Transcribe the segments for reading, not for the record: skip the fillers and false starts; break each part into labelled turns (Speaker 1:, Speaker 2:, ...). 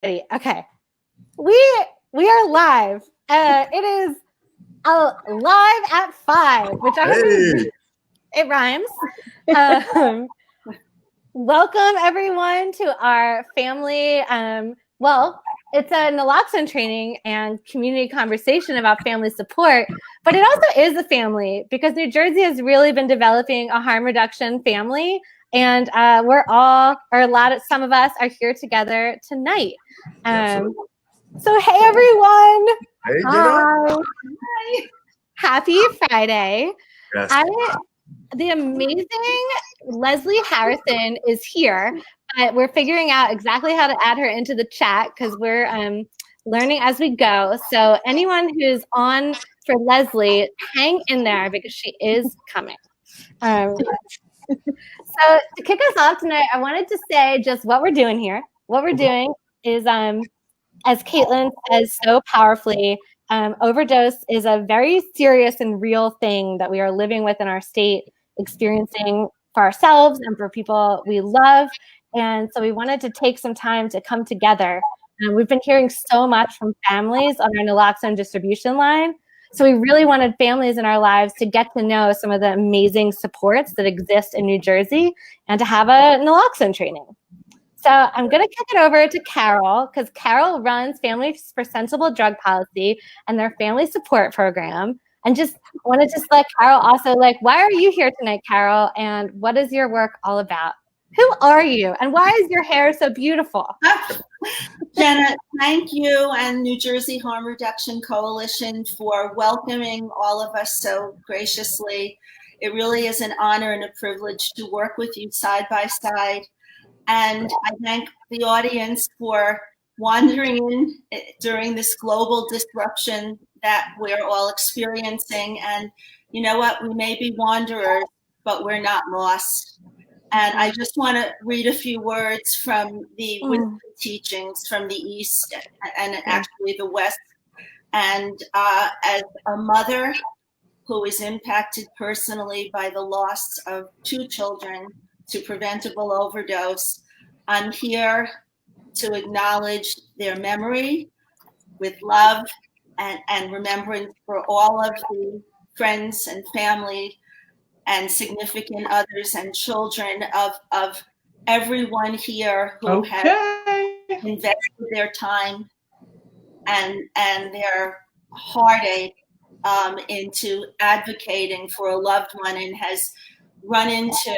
Speaker 1: Okay, we are live. It is live at 5, which I think it rhymes. Welcome everyone to our family. Well, it's a naloxone training and community conversation about family support, but it also is a family because New Jersey has really been developing a harm reduction family. And some of us are here together tonight. So hey everyone.
Speaker 2: Hey,
Speaker 1: Hi. Happy Friday.
Speaker 2: Yes.
Speaker 1: The amazing Leslie Harrison is here, but we're figuring out exactly how to add her into the chat because we're learning as we go. So anyone who's on for Leslie, hang in there because she is coming. So to kick us off tonight, I wanted to say just what we're doing here. What we're doing is, as Caitlin says so powerfully, overdose is a very serious and real thing that we are living with in our state, experiencing for ourselves and for people we love. And so we wanted to take some time to come together. We've been hearing so much from families on our naloxone distribution line. So we really wanted families in our lives to get to know some of the amazing supports that exist in New Jersey and to have a naloxone training. So I'm going to kick it over to Carol because Carol runs Families for Sensible Drug Policy and their family support program. And just want to let Carol also, why are you here tonight, Carol? And what is your work all about? Who are you? And why is your hair so beautiful?
Speaker 3: Jenna, thank you and New Jersey Harm Reduction Coalition for welcoming all of us so graciously. It really is an honor and a privilege to work with you side by side. And I thank the audience for wandering in during this global disruption that we're all experiencing. And you know what? We may be wanderers, but we're not lost. And I just want to read a few words from the wisdom teachings from the East and actually the West. And as a mother who is impacted personally by the loss of 2 children to preventable overdose, I'm here to acknowledge their memory with love and remembrance for all of the friends and family and significant others and children of everyone here who has invested their time and their heartache into advocating for a loved one and has run into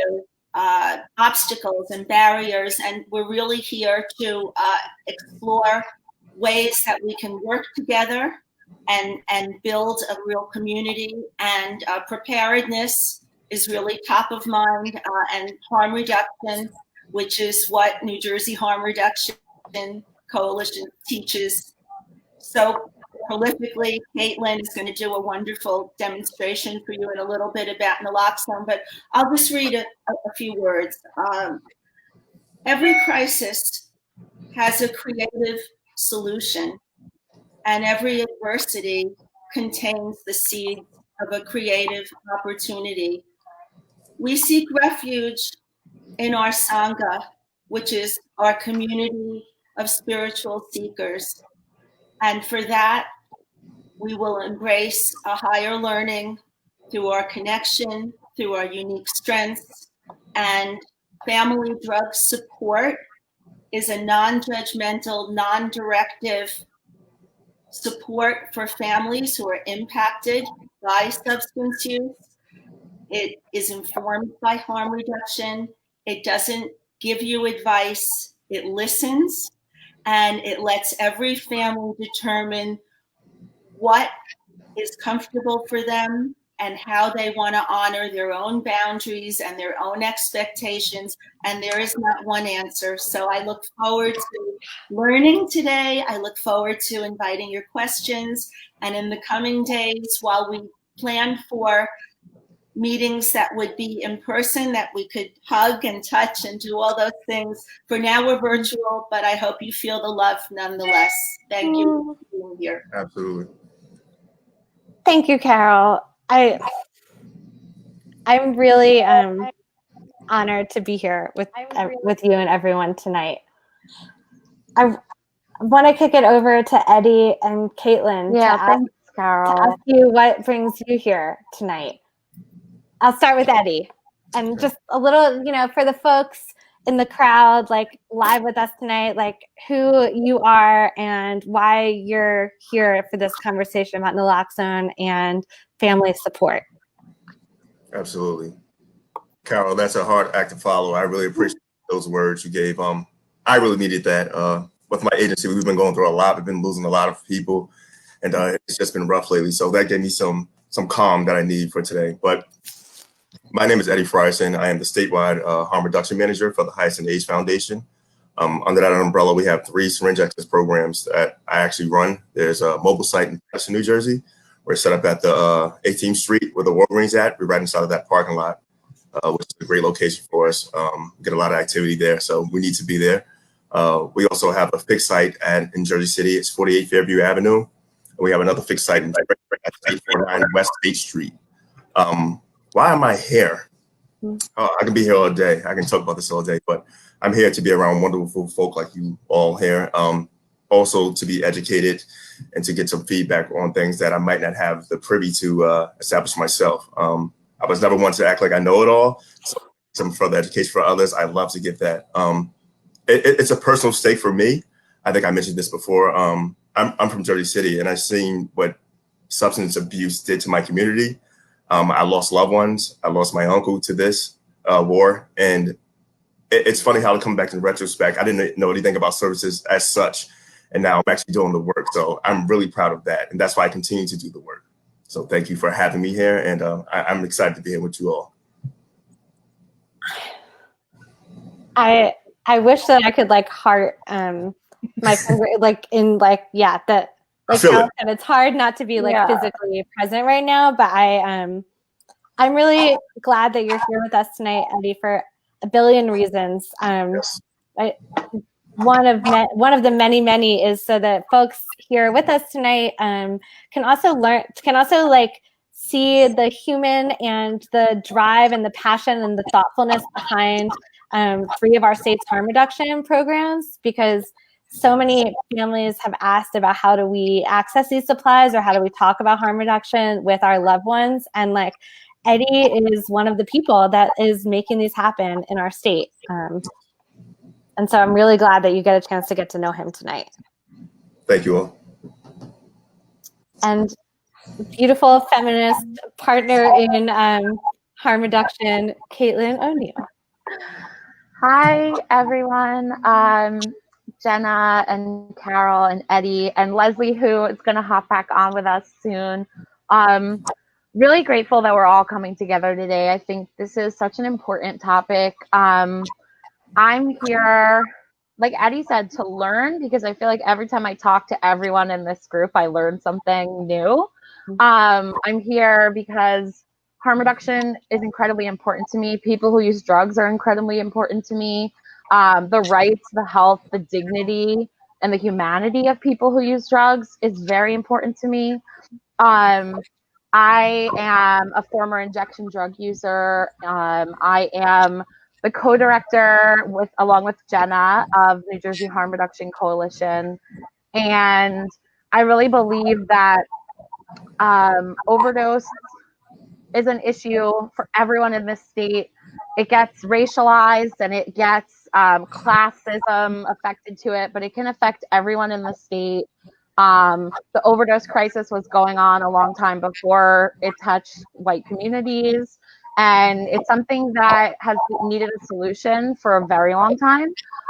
Speaker 3: obstacles and barriers. And we're really here to explore ways that we can work together and build a real community. And preparedness is really top of mind, and harm reduction, which is what New Jersey Harm Reduction Coalition teaches so prolifically. Caitlin is going to do a wonderful demonstration for you in a little bit about naloxone, but I'll just read a few words. Every crisis has a creative solution, and every adversity contains the seed of a creative opportunity. We seek refuge in our Sangha, which is our community of spiritual seekers. And for that, we will embrace a higher learning through our connection, through our unique strengths. And family drug support is a non-judgmental, non-directive support for families who are impacted by substance use. It is informed by harm reduction. It doesn't give you advice. It listens, and it lets every family determine what is comfortable for them and how they want to honor their own boundaries and their own expectations. And there is not one answer. So I look forward to learning today. I look forward to inviting your questions. And in the coming days, while we plan for meetings that would be in person, that we could hug and touch and do all those things, for now we're virtual, but I hope you feel the love nonetheless. Thank you for being here.
Speaker 2: Absolutely.
Speaker 1: Thank you, Carol. I'm really honored to be here with you and everyone tonight. want to kick it over to Eddie and Caitlin
Speaker 2: Thanks, Carol.
Speaker 1: to ask you what brings you here tonight. I'll start with Eddie. And just a little, for the folks in the crowd, like live with us tonight, like who you are and why you're here for this conversation about naloxone and family support.
Speaker 4: Absolutely. Carol, that's a hard act to follow. I really appreciate those words you gave. I really needed that. With my agency, we've been going through a lot. We've been losing a lot of people, and it's just been rough lately. So that gave me some calm that I need for today. But my name is Eddie Frierson. I am the statewide harm reduction manager for the Hyacin AIDS Foundation. Under that umbrella, we have 3 syringe access programs that I actually run. There's a mobile site in Paterson, New Jersey. We're set up at the 18th Street where the Walgreens at. We're right inside of that parking lot, which is a great location for us. Get a lot of activity there, so we need to be there. We also have a fixed site in Jersey City. It's 48 Fairview Avenue. And we have another fixed site in 849 West 8th Street. Why am I here? I can be here all day. I can talk about this all day, but I'm here to be around wonderful folk like you all here. Also to be educated and to get some feedback on things that I might not have the privy to establish myself. I was never one to act like I know it all. So some further education for others, I love to get that. It's a personal stake for me. I think I mentioned this before. I'm from Jersey City, and I've seen what substance abuse did to my community. I lost loved ones. I lost my uncle to this war. And it's funny how to come back in retrospect. I didn't know anything about services as such. And now I'm actually doing the work. So I'm really proud of that. And that's why I continue to do the work. So thank you for having me here. And I'm excited to be here with you all.
Speaker 1: I wish that I could heart my finger, that. And it's hard not to be physically present right now, but I'm really glad that you're here with us tonight, Eddie, for a billion reasons. One of the many is so that folks here with us tonight can also see the human and the drive and the passion and the thoughtfulness behind 3 of our state's harm reduction programs, because so many families have asked about how do we access these supplies or how do we talk about harm reduction with our loved ones. And Eddie is one of the people that is making these happen in our state. And so I'm really glad that you get a chance to get to know him tonight.
Speaker 4: Thank you all.
Speaker 1: And beautiful feminist partner in harm reduction, Caitlin O'Neill.
Speaker 2: Hi, everyone. Jenna and Carol and Eddie and Leslie, who is going to hop back on with us soon. Really grateful that we're all coming together today. I think this is such an important topic. I'm here, like Eddie said, to learn, because I feel like every time I talk to everyone in this group, I learn something new. I'm here because harm reduction is incredibly important to me. People who use drugs are incredibly important to me. The rights, the health, the dignity, and the humanity of people who use drugs is very important to me. I am a former injection drug user. I am the co-director along with Jenna of New Jersey Harm Reduction Coalition. And I really believe that overdose is an issue for everyone in this state. It gets racialized and it gets classism affected to it, but it can affect everyone in the state. The overdose crisis was going on a long time before it touched white communities, and it's something that has needed a solution for a very long time.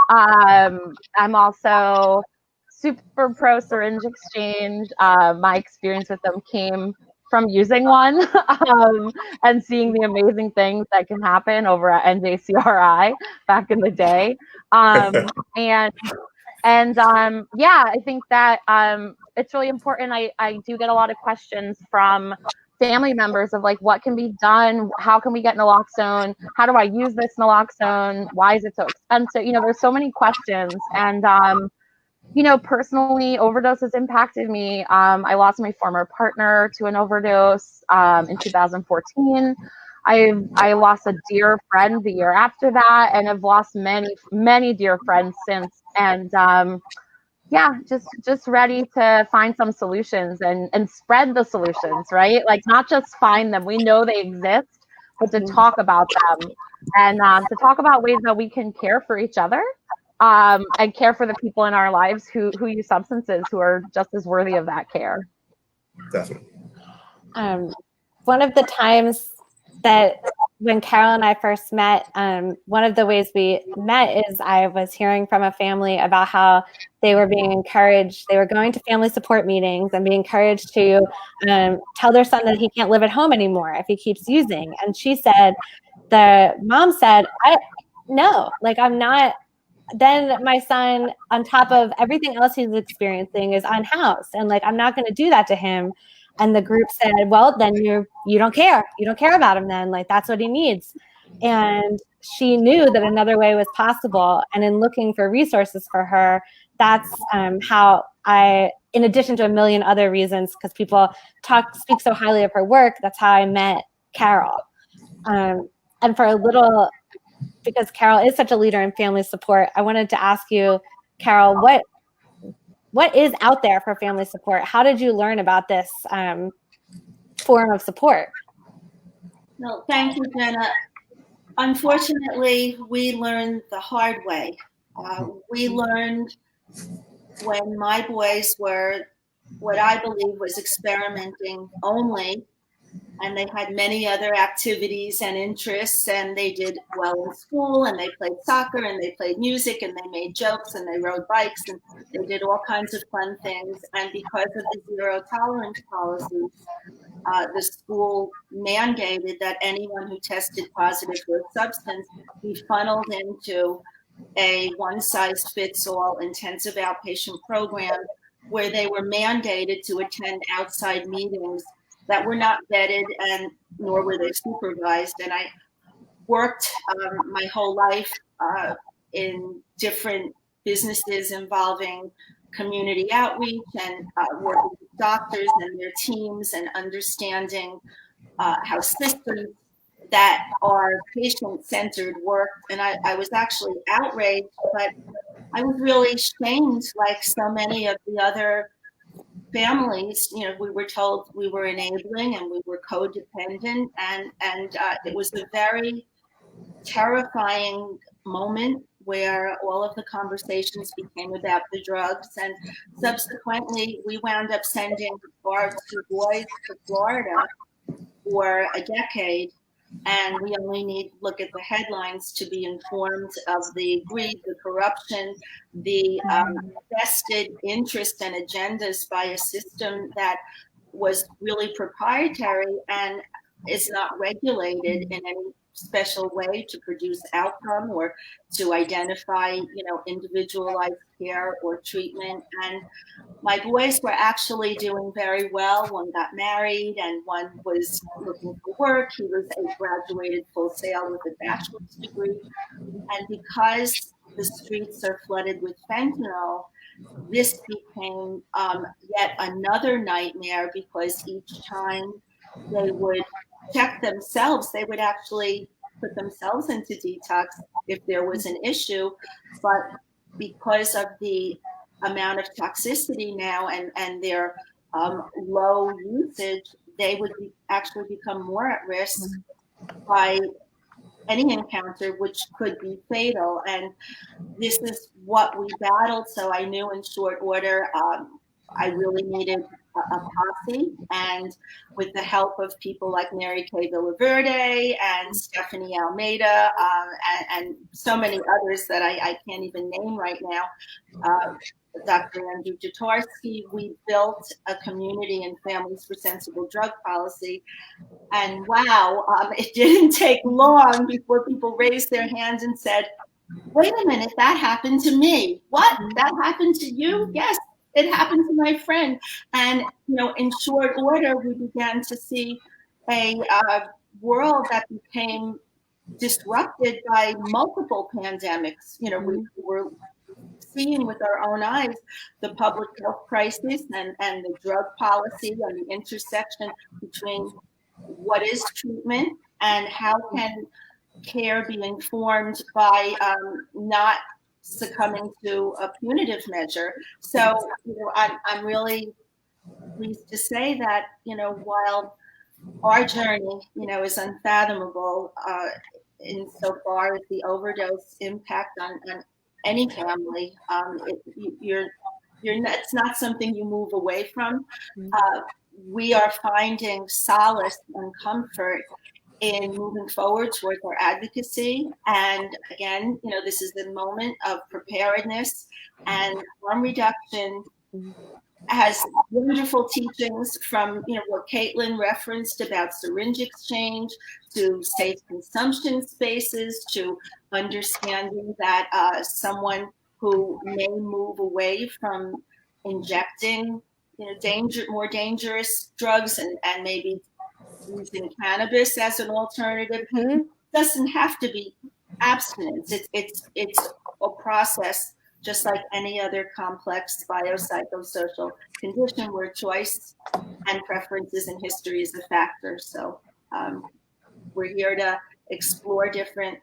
Speaker 2: I'm also super pro syringe exchange. My experience with them came from using one and seeing the amazing things that can happen over at NJCRI back in the day. I think that it's really important. I do get a lot of questions from family members of what can be done? How can we get naloxone? How do I use this naloxone? Why is it so expensive? There's so many questions. And personally, overdose has impacted me. I lost my former partner to an overdose in 2014. I lost a dear friend the year after that, and have lost many, many dear friends since. And just ready to find some solutions and spread the solutions, right? Like not just find them, we know they exist, but to talk about them and to talk about ways that we can care for each other and care for the people in our lives who use substances, who are just as worthy of that care.
Speaker 4: Definitely.
Speaker 1: One of the times that when Carol and I first met, one of the ways we met is I was hearing from a family about how they were being encouraged. They were going to family support meetings and being encouraged to tell their son that he can't live at home anymore if he keeps using. And she said, the mom said, no, like I'm not. Then my son, on top of everything else he's experiencing, is unhoused. And like, I'm not going to do that to him. And the group said, well, then you don't care. You don't care about him then. Like, that's what he needs. And she knew that another way was possible. And in looking for resources for her, that's how I, in addition to a million other reasons, because people speak so highly of her work, that's how I met Carol. And for a little, because Carol is such a leader in family support, I wanted to ask you, Carol, what is out there for family support? How did you learn about this form of support?
Speaker 3: No, thank you, Jenna. Unfortunately, we learned the hard way. We learned when my boys were what I believe was experimenting only, and they had many other activities and interests, and they did well in school, and they played soccer, and they played music, and they made jokes, and they rode bikes, and they did all kinds of fun things. And because of the zero tolerance policies, the school mandated that anyone who tested positive for a substance be funneled into a one-size-fits-all intensive outpatient program where they were mandated to attend outside meetings that were not vetted, and nor were they supervised. And I worked my whole life in different businesses involving community outreach and working with doctors and their teams and understanding how systems that are patient-centered work. And I was actually outraged, but I was really shamed, like so many of the other families. You know, we were told we were enabling and we were codependent, and it was a very terrifying moment where all of the conversations became about the drugs. And subsequently, we wound up sending our two boys to Florida for a decade. And we only need to look at the headlines to be informed of the greed, the corruption, the vested interest and agendas by a system that was really proprietary and is not regulated in any special way to produce outcome or to identify, individualized care or treatment. And my boys were actually doing very well. One got married and one was looking for work. He was a graduated full sail with a bachelor's degree. And because the streets are flooded with fentanyl, this became yet another nightmare, because each time they would check themselves, they would actually put themselves into detox if there was an issue. But because of the amount of toxicity now and their low usage, they would actually become more at risk by any encounter, which could be fatal. And this is what we battled. So I knew in short order I really needed a posse, and with the help of people like Mary Kay Villaverde and Stephanie Almeida and so many others that I can't even name right now, Dr. Andrew Jatarsky, we built a community in Families for Sensible Drug Policy. And wow, it didn't take long before people raised their hands and said, wait a minute, that happened to me. What? That happened to you? Yes, it happened to my friend. And, in short order, we began to see a world that became disrupted by multiple pandemics. We were seeing with our own eyes the public health crisis and the drug policy and the intersection between what is treatment and how can care be informed by not succumbing to a punitive measure. So, I'm really pleased to say that, while our journey, is unfathomable insofar as the overdose impact on any family, it's not something you move away from. We are finding solace and comfort in moving forward towards our advocacy. And again, this is the moment of preparedness, and harm reduction has wonderful teachings from, what Caitlin referenced about syringe exchange, to safe consumption spaces, to understanding that someone who may move away from injecting, more dangerous drugs and maybe using cannabis as an alternative, doesn't have to be abstinence. It's a process, just like any other complex biopsychosocial condition where choice and preferences and history is a factor. So we're here to explore different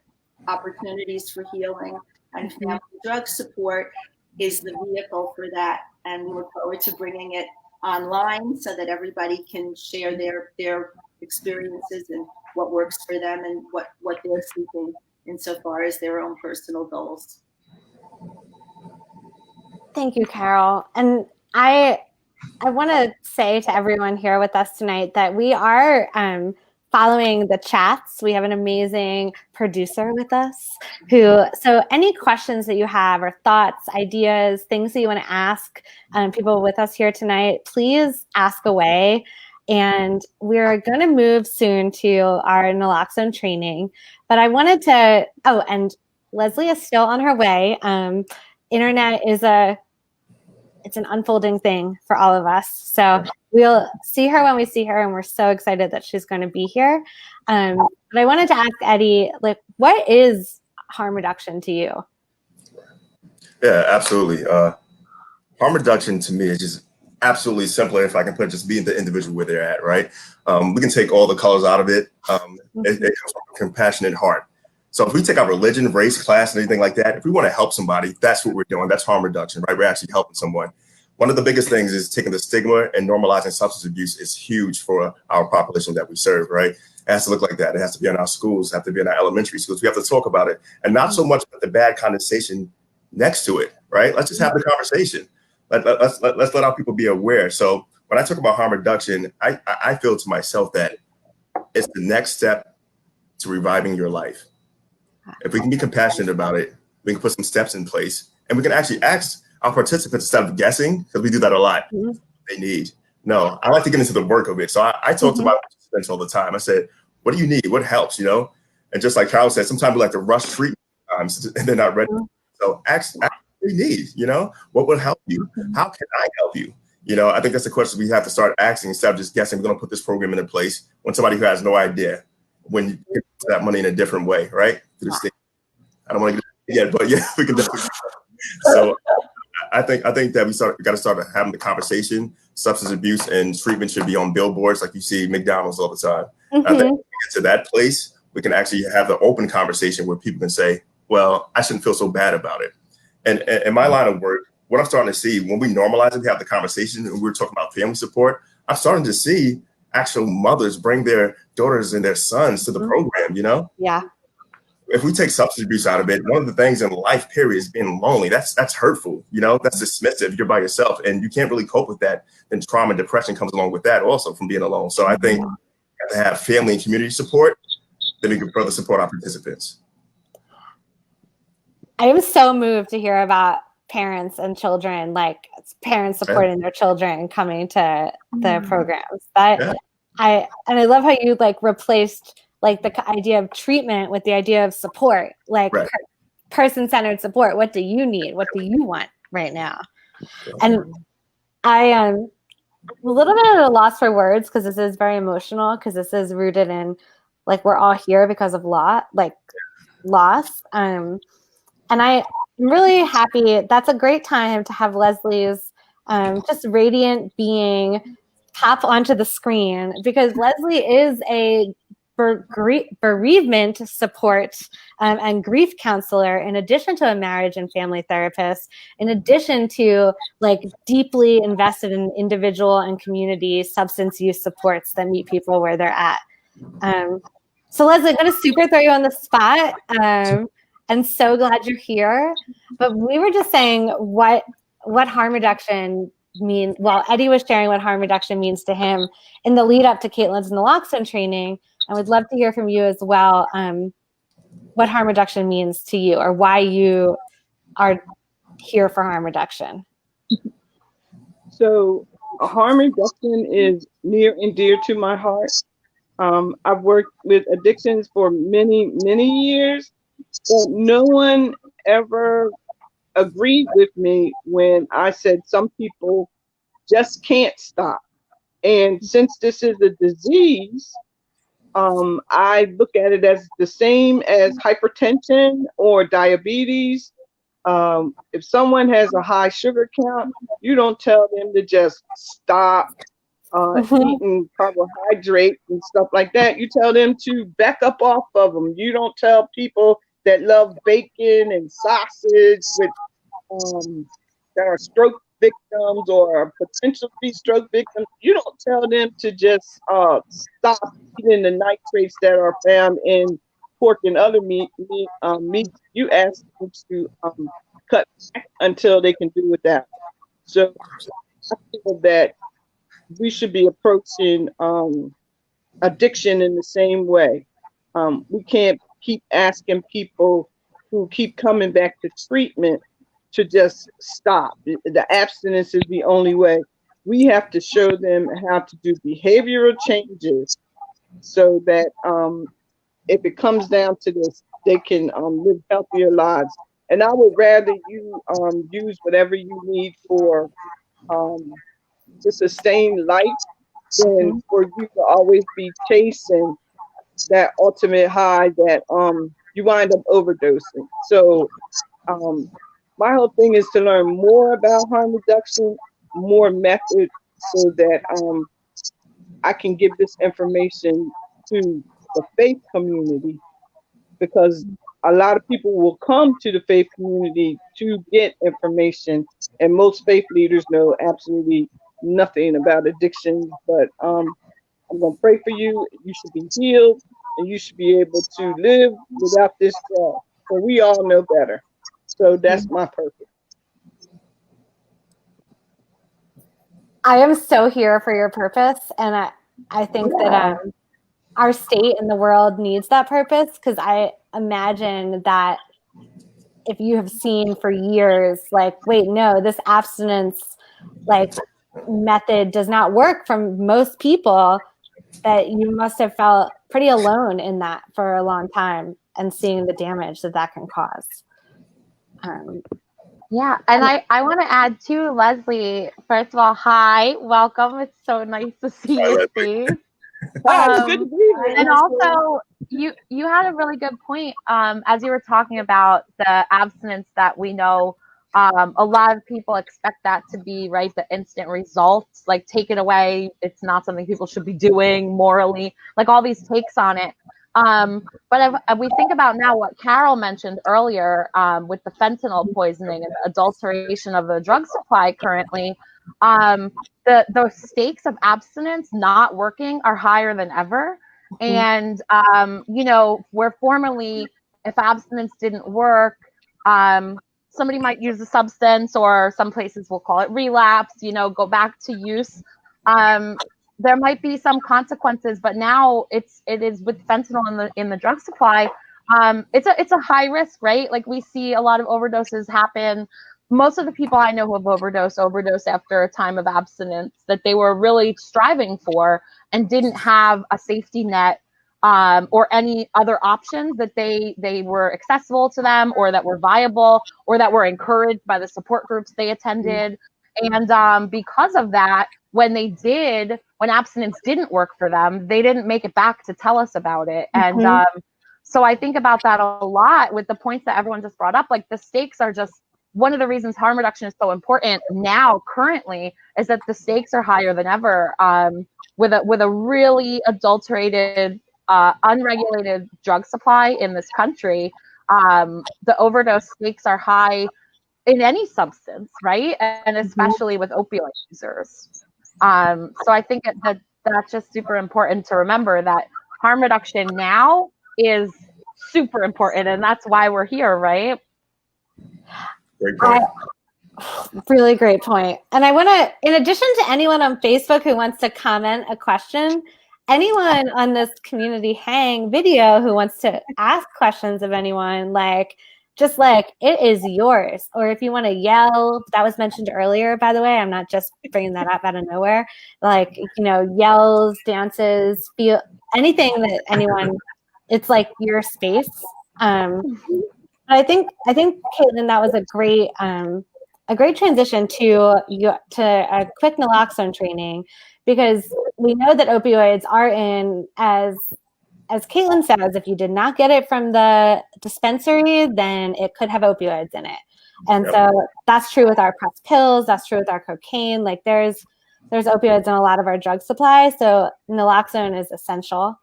Speaker 3: opportunities for healing, and family drug support is the vehicle for that. And we look forward to bringing it online so that everybody can share their experiences and what works for them and what they're seeking insofar as their own personal goals.
Speaker 1: Thank you, Carol. And I want to say to everyone here with us tonight that we are following the chats. We have an amazing producer with us so any questions that you have or thoughts, ideas, things that you want to ask people with us here tonight, please ask away. And we're going to move soon to our naloxone training. But I wanted to, and Leslie is still on her way. Internet is it's an unfolding thing for all of us. So we'll see her when we see her, and we're so excited that she's going to be here. But I wanted to ask Eddie, what is harm reduction to you?
Speaker 4: Yeah, absolutely. Harm reduction to me is just absolutely simple. If I can put just being the individual where they're at, right? We can take all the colors out of it. It comes from a compassionate heart. So if we take out religion, race, class, and anything like that, if we want to help somebody, that's what we're doing. That's harm reduction, right? We're actually helping someone. One of the biggest things is taking the stigma and normalizing substance abuse is huge for our population that we serve, right? It has to look like that. It has to be in our schools, have to be in our elementary schools. We have to talk about it, and not so much the bad connotation next to it, right? Let's just have the conversation. Let's let our people be aware. So when I talk about harm reduction, I feel to myself that it's the next step to reviving your life. If we can be compassionate about it, we can put some steps in place, and we can actually ask our participants instead of guessing, because we do that a lot. They need. No, I like to get into the work of it. So I talk to my participants all the time. I said, what do you need? What helps, And just like Carol said, sometimes we like to rush treatment and they're not ready. So ask what you need, what will help you? How can I help you? I think that's the question we have to start asking instead of just guessing. We're going to put this program in place when somebody who has no idea, when you get that money in a different way, right? Through the state. I don't want to get it yet, but yeah, we can definitely. So I think that we got to start having the conversation. Substance abuse and treatment should be on billboards like you see McDonald's all the time. I think when we get to that place, we can actually have the open conversation where people can say, well, I shouldn't feel so bad about it. And in my line of work, what I'm starting to see when we normalize it, we have the conversation, and we're talking about family support, I'm starting to see actual mothers bring their daughters and their sons to the program,
Speaker 1: Yeah.
Speaker 4: If we take substance abuse out of it, one of the things in life, period, is being lonely. That's hurtful, that's dismissive. You're by yourself and you can't really cope with that. Then trauma and depression comes along with that also from being alone. So I think we have to have family and community support, then we can further support our participants.
Speaker 1: I was so moved to hear about parents and children, parents supporting their children coming to the programs. I love how you replaced the idea of treatment with the idea of support, person-centered support. What do you need? What do you want right now? And I am a little bit at a loss for words because this is very emotional, because this is rooted in we're all here because of loss. And I'm really happy. That's a great time to have Leslie's just radiant being pop onto the screen, because Leslie is a bereavement support and grief counselor, in addition to a marriage and family therapist, in addition to like deeply invested in individual and community substance use supports that meet people where they're at. So Leslie, I'm going to super throw you on the spot. And so glad you're here. But we were just saying what harm reduction means. Well, Eddie was sharing what harm reduction means to him in the lead up to Caitlin's naloxone training. I would love to hear from you as well, what harm reduction means to you, or why you are here for harm reduction.
Speaker 5: So harm reduction is near and dear to my heart. I've worked with addictions for many, many years, but no one ever agreed with me when I said some people just can't stop. And since this is a disease, I look at it as the same as hypertension or diabetes. If someone has a high sugar count, you don't tell them to just stop eating carbohydrates and stuff like that. You tell them to back up off of them. You don't tell people that love bacon and sausage with that are stroke victims or potential to be stroke victims. You don't tell them to just stop eating the nitrates that are found in pork and other meat. You ask them to cut back until they can do without. So I feel that we should be approaching addiction in the same way. We can't keep asking people who keep coming back to treatment to just stop. The abstinence is the only way. We have to show them how to do behavioral changes so that if it comes down to this, they can live healthier lives. And I would rather you use whatever you need for to sustain life than for you to always be chasing that ultimate high that you wind up overdosing. So my whole thing is to learn more about harm reduction, more methods, so that I can give this information to the faith community, because a lot of people will come to the faith community to get information, and most faith leaders know absolutely nothing about addiction. But I'm going to pray for you. You should be healed, and you should be able to live without this drug. So we all know better. So that's my purpose.
Speaker 1: I am so here for your purpose, and I think that our state and the world needs that purpose, because I imagine that if you have seen for years, like, wait, no, this abstinence like method does not work for most people, that you must have felt pretty alone in that for a long time, and seeing the damage that can cause.
Speaker 2: Yeah, and I want to add too, Leslie, first of all, hi, welcome. It's so nice to see your face.
Speaker 5: Good to be here.
Speaker 2: And also, you had a really good point as you were talking about the abstinence that we know. A lot of people expect that to be, right, the instant results, like take it away. It's not something people should be doing morally, like all these takes on it. But if we think about now what Carol mentioned earlier with the fentanyl poisoning and the adulteration of the drug supply currently, the stakes of abstinence not working are higher than ever. And, where formerly, if abstinence didn't work, somebody might use a substance, or some places will call it relapse, go back to use. There might be some consequences, but now it is with fentanyl in the drug supply. It's a high risk, right? Like we see a lot of overdoses happen. Most of the people I know who have overdose after a time of abstinence that they were really striving for and didn't have a safety net or any other options that they were accessible to them, or that were viable, or that were encouraged by the support groups they attended. And because of that, when abstinence didn't work for them, they didn't make it back to tell us about it. And so I think about that a lot with the points that everyone just brought up. Like the stakes are just one of the reasons harm reduction is so important now currently, is that the stakes are higher than ever with a really adulterated unregulated drug supply in this country, the overdose stakes are high in any substance, right? And especially with opioid users. So I think that's just super important to remember, that harm reduction now is super important, and that's why we're here, right?
Speaker 4: Great point.
Speaker 1: Really great point. And I want to, in addition to anyone on Facebook who wants to comment a question, anyone on this community hang video who wants to ask questions of anyone, just it is yours. Or if you want to yell, that was mentioned earlier, by the way, I'm not just bringing that up out of nowhere, yells, dances, feel anything that anyone, it's your space. I think Caitlin, that was a great transition to a quick naloxone training, because we know that opioids are in, as Caitlin says, if you did not get it from the dispensary, then it could have opioids in it. And so that's true with our pressed pills, that's true with our cocaine. There's opioids in a lot of our drug supply, so naloxone is essential.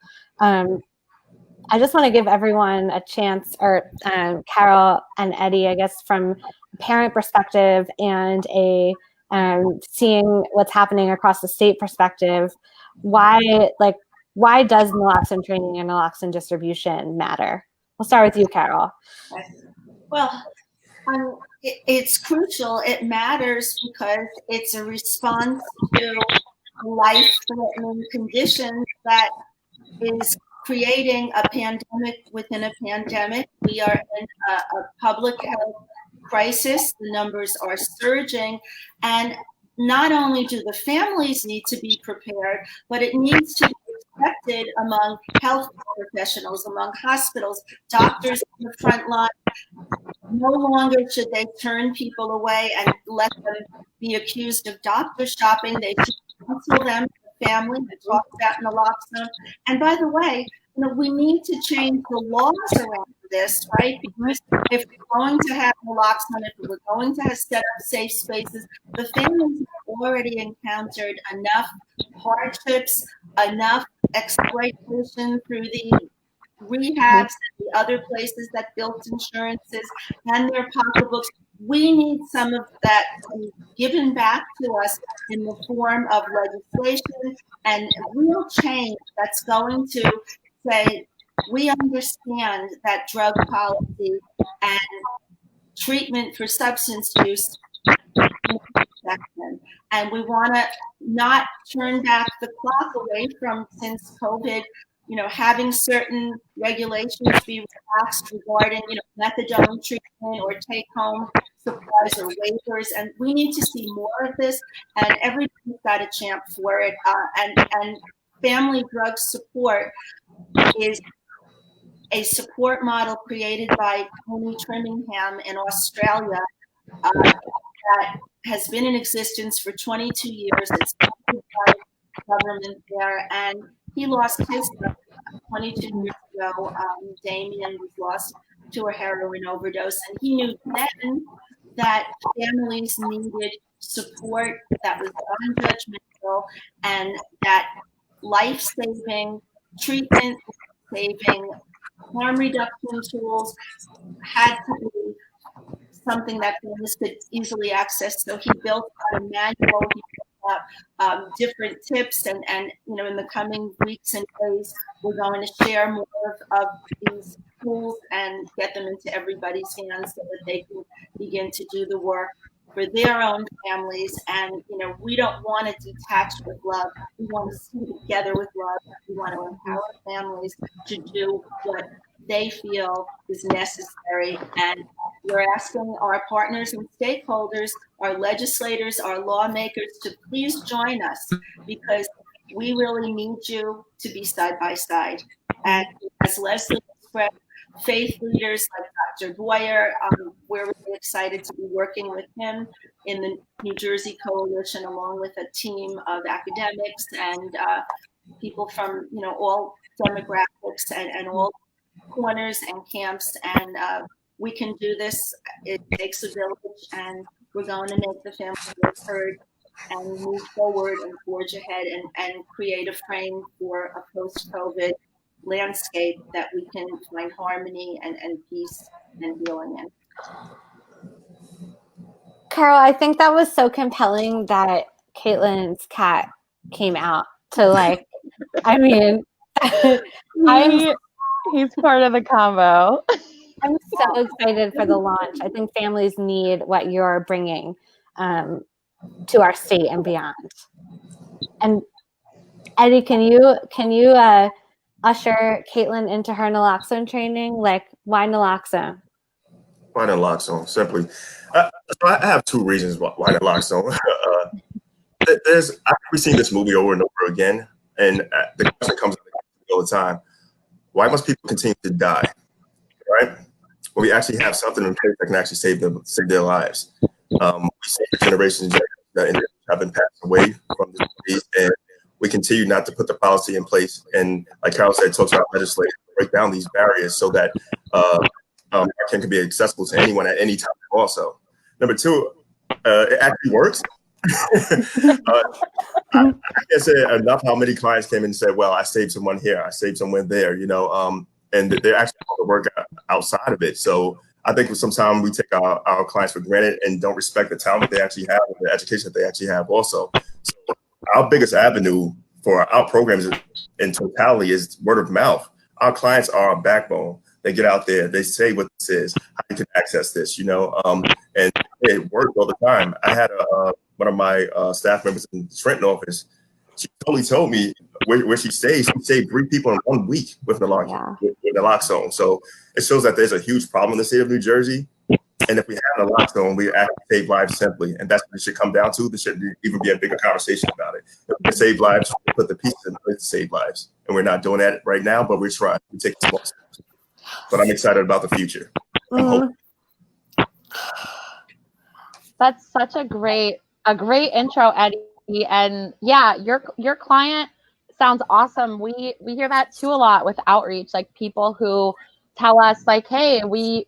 Speaker 1: I just want to give everyone a chance, or Carol and Eddie, I guess, from a parent perspective and a seeing what's happening across the state perspective, why does naloxone training and naloxone distribution matter? We'll start with you, Carol.
Speaker 3: Well, it's crucial. It matters because it's a response to life-threatening conditions that is creating a pandemic within a pandemic. We are in a public health crisis. The numbers are surging. And not only do the families need to be prepared, but it needs to be expected among health professionals, among hospitals, doctors on the front line. No longer should they turn people away and let them be accused of doctor shopping. They should counsel them, the family, to talk about naloxone. And by the way, we need to change the laws around this, right? Because if we're going to have naloxone, if we're going to have set up safe spaces, the families have already encountered enough hardships, enough exploitation through the rehabs and the other places that built insurances and their pocketbooks. We need some of that given back to us in the form of legislation and real change that's going to say, we understand that drug policy and treatment for substance use, and we want to not turn back the clock away from, since COVID, having certain regulations be relaxed regarding, methadone treatment or take-home supplies or waivers, and we need to see more of this. And everybody's got a champ for it. And family drug support is a support model created by Tony Trimmingham in Australia that has been in existence for 22 years. It's funded by government there, and he lost his son 22 years ago. Damien was lost to a heroin overdose, and he knew then that families needed support that was non-judgmental and that life-saving treatment, saving harm reduction tools had to be something that families could easily access. So he built a manual, he built up different tips, and in the coming weeks and days, we're going to share more of these tools and get them into everybody's hands so that they can begin to do the work for their own families. And we don't want to detach with love. We want to see together with love. We want to empower families to do what they feel is necessary. And we're asking our partners and stakeholders, our legislators, our lawmakers, to please join us, because we really need you to be side by side. And as Leslie expressed, faith leaders like Dr. Beyer, we're really excited to be working with him in the New Jersey Coalition, along with a team of academics and people from all demographics and all corners and camps. And we can do this. It takes a village, and we're going to make the family voice heard and move forward and forge ahead and create a frame for a post-COVID landscape that we can find harmony and peace and healing in.
Speaker 1: Carol, I think that was so compelling that Caitlin's cat came out to like, I mean,
Speaker 2: He's part of the combo.
Speaker 1: I'm so excited for the launch. I think families need what you're bringing to our state and beyond. And Eddie, can you usher Caitlin into her naloxone training? Like, why naloxone?
Speaker 4: Why naloxone? Simply, so I have two reasons why naloxone. We've seen this movie over and over again, and the question comes up all the time: why must people continue to die? Right? When we actually have something in place that can actually save their lives. We see generations that have been passed away from this disease, and we continue not to put the policy in place. And like Carol said, talks about legislation, break down these barriers so that Narcan can be accessible to anyone at any time. Also, number two, it actually works. I can't say enough how many clients came in and said, "Well, I saved someone here, I saved someone there," and they're actually able to work outside of it. So I think sometimes we take our clients for granted and don't respect the talent they actually have and the education that they actually have also. So our biggest avenue for our programs in totality is word of mouth. Our clients are our backbone. They get out there, they say what this is, how you can access this, and it works all the time. I had one of my staff members in the Trenton office. She totally told me where she stays. She saved 3 people in 1 week with naloxone. So it shows that there's a huge problem in the state of New Jersey. And if we have naloxone, we actually save lives simply. And that's what it should come down to. There shouldn't even be a bigger conversation about it. If we can save lives, we put the pieces in place to save lives. And we're not doing that right now, but we're trying. We're taking small steps. But I'm excited about the future.
Speaker 2: That's such a great intro, Eddie. And yeah, your client sounds awesome. We hear that too a lot with outreach, like people who tell us like, hey, we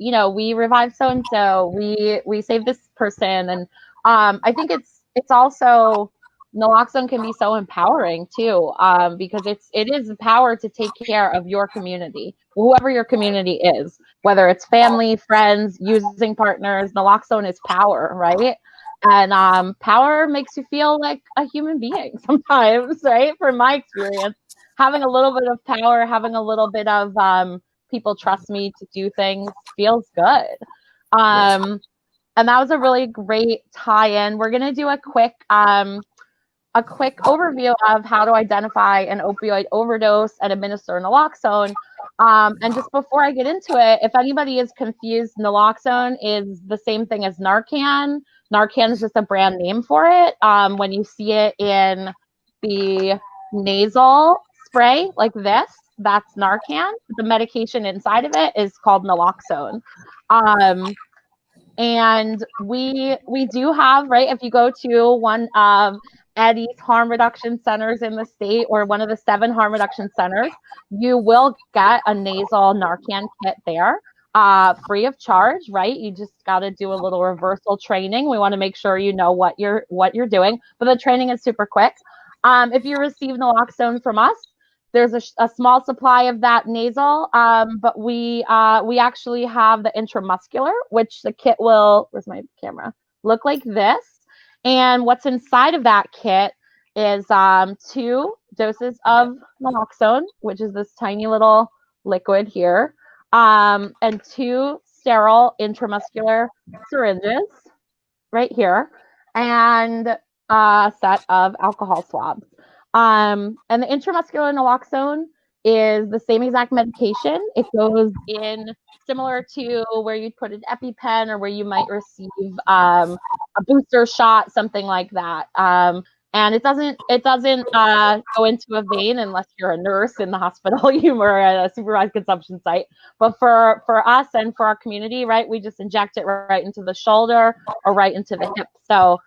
Speaker 2: revived so and so, we saved this person. And I think it's also, naloxone can be so empowering too, because it is the power to take care of your community, whoever your community is, whether it's family, friends, using partners. Naloxone is power, right? And power makes you feel like a human being sometimes, right? From my experience, having a little bit of power, having a little bit of people trust me to do things feels good. And that was a really great tie-in. We're gonna do a quick overview of how to identify an opioid overdose and administer naloxone. And just before I get into it, if anybody is confused, naloxone is the same thing as Narcan. Narcan is just a brand name for it. When you see it in the nasal spray like this, that's Narcan. The medication inside of it is called naloxone. And we do have, right, if you go to one of Eddie's harm reduction centers in the state, or one of the 7 harm reduction centers, you will get a nasal Narcan kit there, free of charge, right? You just got to do a little reversal training. We want to make sure you know what you're doing, but the training is super quick. If you receive naloxone from us, there's a small supply of that nasal, but we actually have the intramuscular, which the kit will, where's my camera, look like this. And what's inside of that kit is 2 doses of naloxone, which is this tiny little liquid here, and 2 sterile intramuscular syringes right here, and a set of alcohol swabs. And the intramuscular naloxone is the same exact medication. It goes in similar to where you'd put an EpiPen, or where you might receive a booster shot, something like that. And it doesn't go into a vein unless you're a nurse in the hospital, you are at a supervised consumption site. But for us and for our community, right, we just inject it right into the shoulder or right into the hip. So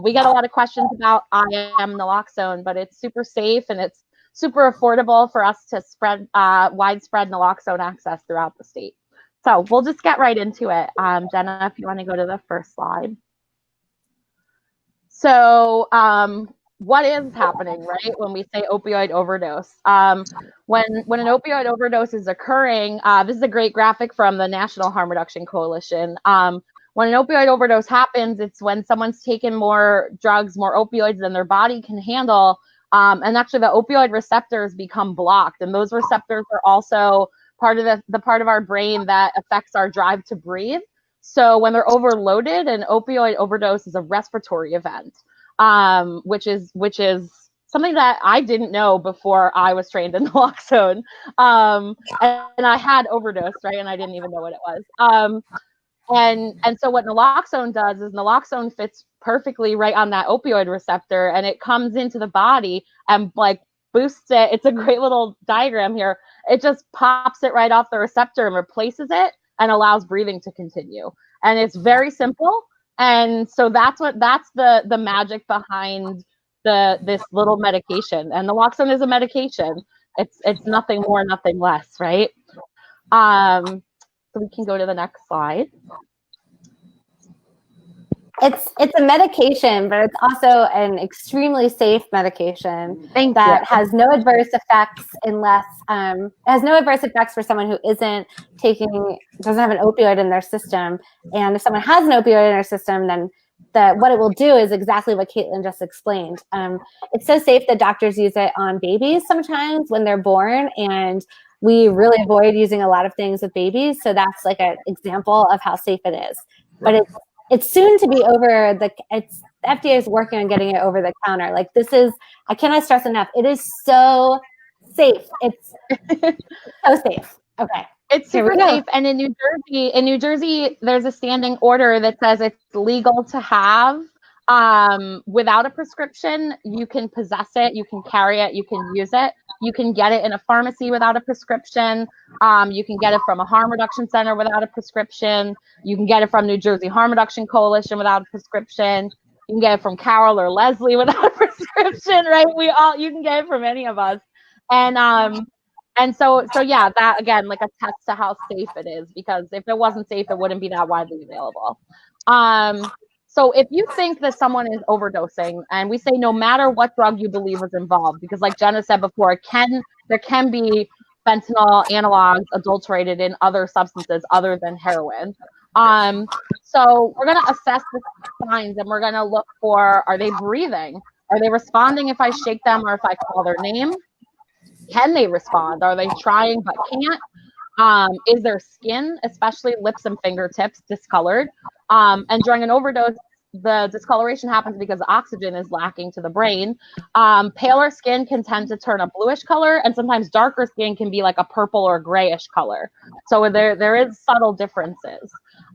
Speaker 2: we get a lot of questions about IM naloxone, but it's super safe and it's super affordable for us to spread widespread naloxone access throughout the state. So we'll just get right into it. Jenna, if you want to go to the first slide. So what is happening, right, when we say opioid overdose? When an opioid overdose is occurring, this is a great graphic from the National Harm Reduction Coalition. When an opioid overdose happens, it's when someone's taken more drugs, more opioids than their body can handle, and actually the opioid receptors become blocked, and those receptors are also part of the part of our brain that affects our drive to breathe. So when they're overloaded, an opioid overdose is a respiratory event, which is something that I didn't know before I was trained in naloxone. And I had overdosed, right? And I didn't even know what it was. And so what naloxone does is naloxone fits perfectly right on that opioid receptor, and it comes into the body and like boosts it. It's a great little diagram here. It just pops it right off the receptor and replaces it and allows breathing to continue. And it's very simple. And so that's the magic behind this little medication. And naloxone is a medication. It's nothing more, nothing less, right? So we can go to the next slide.
Speaker 1: It's a medication, but it's also an extremely safe medication that has no adverse effects unless it has no adverse effects for someone who doesn't have an opioid in their system. And if someone has an opioid in their system, then what it will do is exactly what Caitlin just explained. It's so safe that doctors use it on babies sometimes when they're born, and we really avoid using a lot of things with babies. So that's like an example of how safe it is. But it's soon to be over the FDA is working on getting it over the counter. Like I cannot stress enough. It is so safe. It's so safe. Okay.
Speaker 2: It's super safe. And in New Jersey, there's a standing order that says it's legal to have without a prescription. You can possess it, you can carry it, you can use it. You can get it in a pharmacy without a prescription. You can get it from a harm reduction center without a prescription. You can get it from New Jersey Harm Reduction Coalition without a prescription. You can get it from Carol or Leslie without a prescription, right? You can get it from any of us. And so yeah, that again, like attests to how safe it is, because if it wasn't safe, it wouldn't be that widely available. So if you think that someone is overdosing, and we say no matter what drug you believe is involved, because like Jenna said before, there can be fentanyl analogs adulterated in other substances other than heroin. So we're going to assess the signs, and we're going to look for, are they breathing? Are they responding if I shake them or if I call their name? Can they respond? Are they trying but can't? Is their skin, especially lips and fingertips, discolored? And during an overdose, the discoloration happens because oxygen is lacking to the brain. Paler skin can tend to turn a bluish color, and sometimes darker skin can be like a purple or grayish color. So there is subtle differences.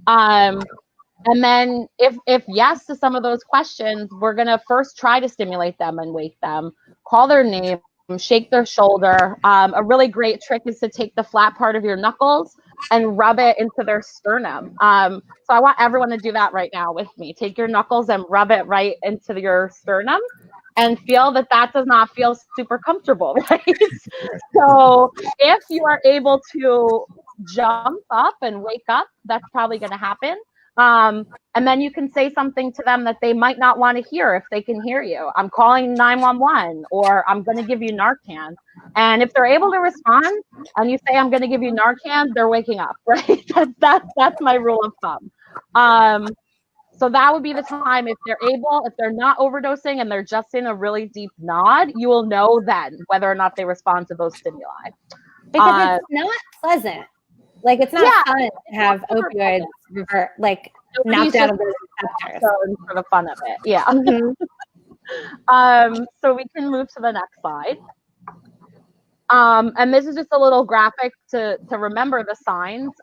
Speaker 2: And then if yes to some of those questions, we're going to first try to stimulate them and wake them, call their name, shake their shoulder. A really great trick is to take the flat part of your knuckles and rub it into their sternum. So I want everyone to do that right now with me. Take your knuckles and rub it right into your sternum and feel that does not feel super comfortable, right? So if you are able to jump up and wake up, that's probably going to happen. And then you can say something to them that they might not want to hear if they can hear you. I'm calling 911, or I'm going to give you Narcan. And if they're able to respond and you say, I'm going to give you Narcan, they're waking up, right? That's my rule of thumb. So that would be the time if they're not overdosing and they're just in a really deep nod, you will know then whether or not they respond to those stimuli.
Speaker 1: Because it's not pleasant. Like, it's not fun to have opioids knocked out of those receptors.
Speaker 2: So for the fun of it, yeah.
Speaker 1: Mm-hmm.
Speaker 2: So we can move to the next slide. And this is just a little graphic to remember the signs.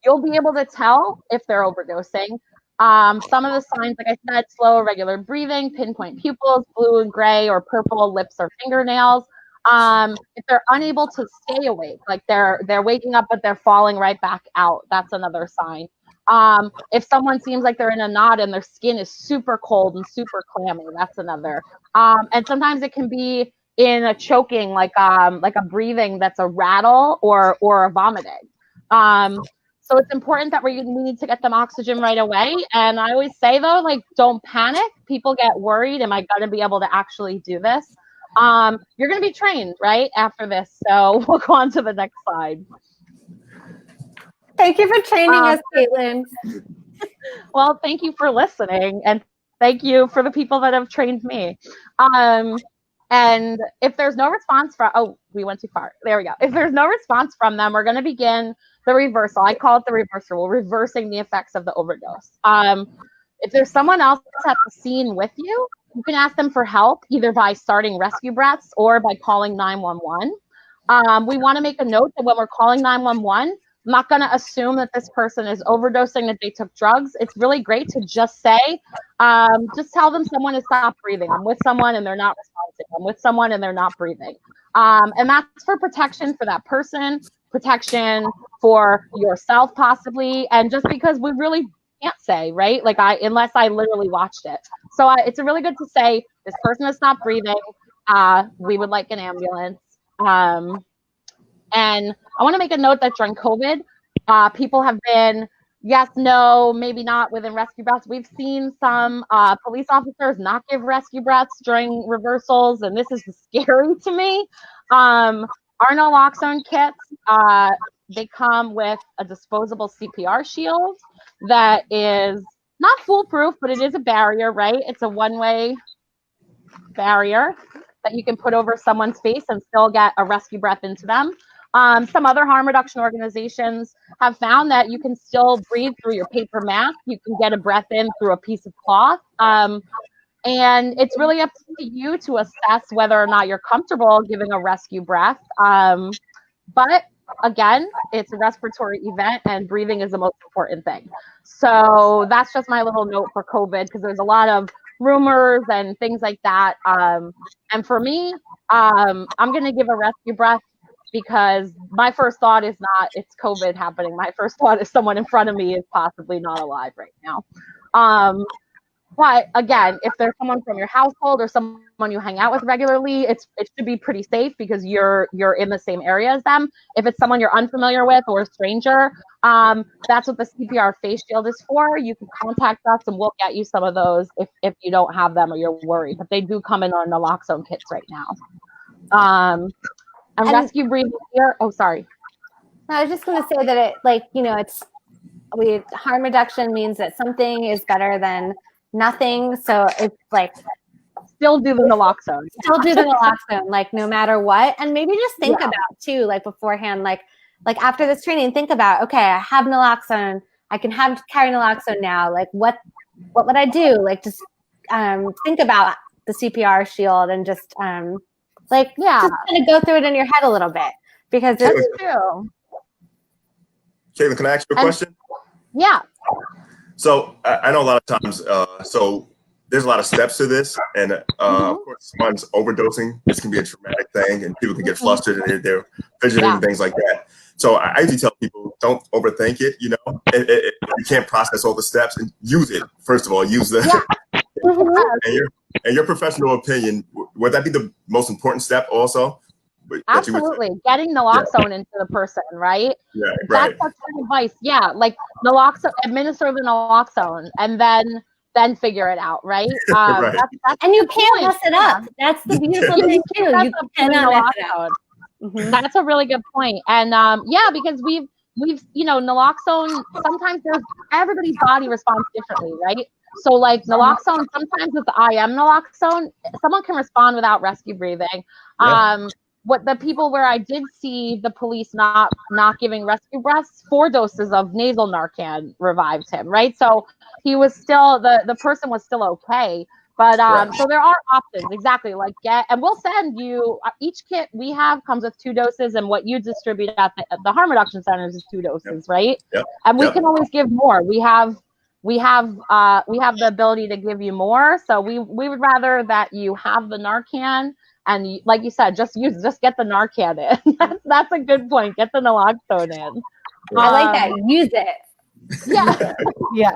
Speaker 2: You'll be able to tell if they're overdosing. Some of the signs, like I said, slow, irregular breathing, pinpoint pupils, blue and gray or purple lips or fingernails. If they're unable to stay awake, like they're waking up but they're falling right back out, that's another sign. If someone seems like they're in a nod and their skin is super cold and super clammy, that's another. And sometimes it can be in a choking, like a breathing that's a rattle or a vomiting. So it's important that we need to get them oxygen right away. And I always say though, like, don't panic. People get worried. Am I going to be able to actually do this? You're going to be trained right after this. So we'll go on to the next slide.
Speaker 1: Thank you for training us, Caitlin.
Speaker 2: Well, thank you for listening, and thank you for the people that have trained me. And if there's no response from, we went too far. There we go. If there's no response from them, we're going to begin the reversal. I call it the reversal. We're reversing the effects of the overdose. If there's someone else at the scene with you, you can ask them for help either by starting rescue breaths or by calling 911. We want to make a note that when we're calling 911, I'm not going to assume that this person is overdosing, that they took drugs. It's really great to just say, just tell them someone has stopped breathing. I'm with someone and they're not responding. I'm with someone and they're not breathing. And that's for protection for that person, protection for yourself possibly. And just because we really can't say, right? Like unless I literally watched it. So it's really good to say, this person has stopped breathing. We would like an ambulance. And I want to make a note that during COVID, people have been, yes, no, maybe not within rescue breaths. We've seen some police officers not give rescue breaths during reversals, and this is scary to me. Our naloxone kits, they come with a disposable CPR shield that is not foolproof, but it is a barrier, right? It's a one-way barrier that you can put over someone's face and still get a rescue breath into them. Some other harm reduction organizations have found that you can still breathe through your paper mask. You can get a breath in through a piece of cloth. And it's really up to you to assess whether or not you're comfortable giving a rescue breath. But again, it's a respiratory event and breathing is the most important thing. So that's just my little note for COVID, because there's a lot of rumors and things like that. And for me, I'm going to give a rescue breath because my first thought is not it's COVID happening. My first thought is someone in front of me is possibly not alive right now. But again, if there's someone from your household or someone you hang out with regularly, it should be pretty safe because you're in the same area as them. If it's someone you're unfamiliar with or a stranger, that's what the CPR face shield is for. You can contact us and we'll get you some of those if you don't have them or you're worried. But they do come in on naloxone kits right now. And rescue breathing here. Oh, sorry.
Speaker 1: I was just going to say that harm reduction means that something is better than nothing. So it's like
Speaker 2: still do the naloxone.
Speaker 1: Still do the naloxone, like no matter what. And maybe just think about too, like beforehand, like after this training, think about, okay, I have naloxone. I can carry naloxone now. Like what would I do? Like just think about the CPR shield and just just kind of go through it in your head a little bit because it's true.
Speaker 4: Caitlin, can I ask you a question?
Speaker 2: Yeah.
Speaker 4: So I know a lot of times, so there's a lot of steps to this, and of course, someone's overdosing. This can be a traumatic thing, and people can get flustered and they're fidgeting and things like that. So I usually tell people, don't overthink it. You know, if you can't process all the steps, and use it. First of all, use the and your professional opinion. Would that be the most important step also?
Speaker 2: Absolutely. Getting naloxone into the person, right?
Speaker 4: Yeah, right.
Speaker 2: That's good advice. Yeah, like naloxone, administer the naloxone, and then figure it out, right?
Speaker 4: Right.
Speaker 2: That's
Speaker 1: and you can't mess it up. That's the beautiful thing too. You cannot mess it up.
Speaker 2: That's a really good point. And because we've naloxone, sometimes everybody's body responds differently, right? So like naloxone, sometimes with the IM naloxone, someone can respond without rescue breathing. What the people where I did see the police not giving rescue breaths, 4 doses of nasal Narcan revived him, right? So he was still, the person was still okay. But so there are options, exactly, like and we'll send you, each kit we have comes with 2 doses, and what you distribute at the harm reduction centers is 2 doses, right? And we can always give more. We have the ability to give you more. So we would rather that you have the Narcan. And like you said, just get the Narcan in. That's a good point. Get the naloxone in.
Speaker 1: I like that. Use it.
Speaker 2: Yeah.
Speaker 1: Yeah.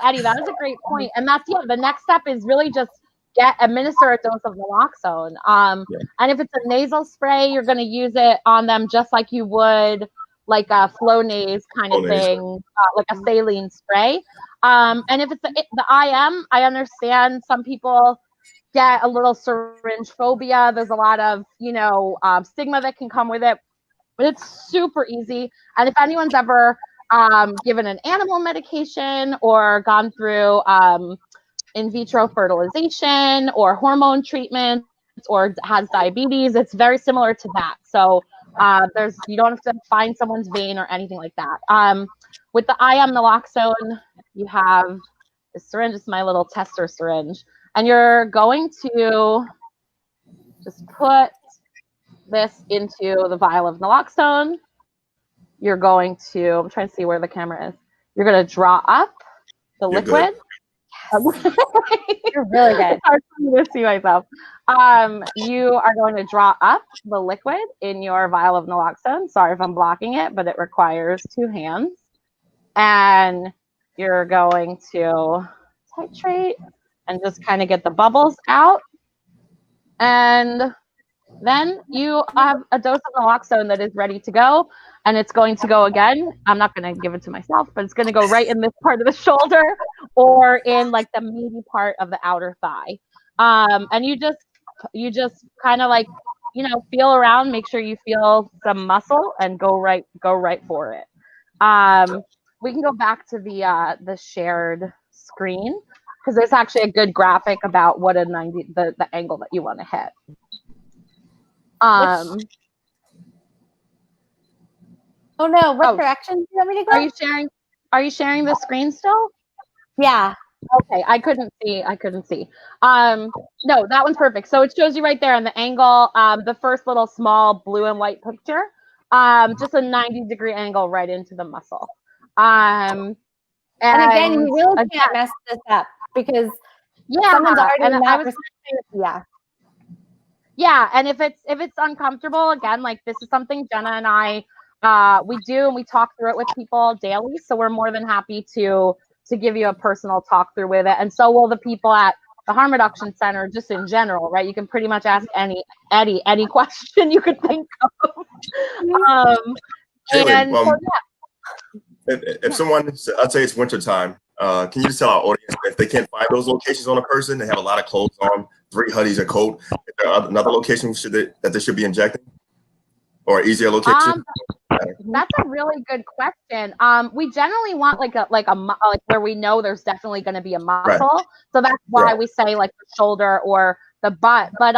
Speaker 2: Eddie, that is a great point. And that's the next step is really just administer a dose of naloxone. And if it's a nasal spray, you're going to use it on them just like you would like a Flonase kind of thing, like a saline spray. And if it's the IM, I understand some people get a little syringe phobia. There's a lot of, stigma that can come with it, but it's super easy. And if anyone's ever given an animal medication or gone through in vitro fertilization or hormone treatments or has diabetes, it's very similar to that. So you don't have to find someone's vein or anything like that. With the IM naloxone, you have the syringe. It's my little tester syringe. And you're going to just put this into the vial of naloxone. You're going to, I'm trying to see where the camera is. You're going to draw up the liquid.
Speaker 1: You're really good.
Speaker 2: It's hard for me to see myself. You are going to draw up the liquid in your vial of naloxone. Sorry if I'm blocking it, but it requires 2 hands. And you're going to titrate and just kind of get the bubbles out. And then you have a dose of naloxone that is ready to go. And it's going to go again. I'm not going to give it to myself, but it's going to go right in this part of the shoulder or in like the meaty part of the outer thigh. And you just kind of like, feel around, make sure you feel some muscle and go right for it. We can go back to the shared screen because there's actually a good graphic about what the angle that you want to hit.
Speaker 1: Oh no, what direction do you want me to go?
Speaker 2: Are you sharing the screen still?
Speaker 1: Yeah.
Speaker 2: Okay, I couldn't see. No, that one's perfect. So it shows you right there in the angle, the first little small blue and white picture, just a 90-degree angle right into the muscle. And
Speaker 1: again, you really can't mess this up because someone's already in that perspective.
Speaker 2: Yeah, and if it's uncomfortable, again, like this is something Jenna and I we do, and we talk through it with people daily. So we're more than happy to give you a personal talk through with it, and so will the people at the Harm Reduction Center, just in general, right? You can pretty much ask Eddie any question you could think of.
Speaker 4: If someone, I'd say it's wintertime, can you just tell our audience if they can't find those locations on a person, they have a lot of clothes on, 3 hoodies, a coat, is there another location that they should be injecting? Or easier location?
Speaker 2: That's a really good question. We generally want like where we know there's definitely going to be a muscle. Right. So that's why we say like the shoulder or the butt. But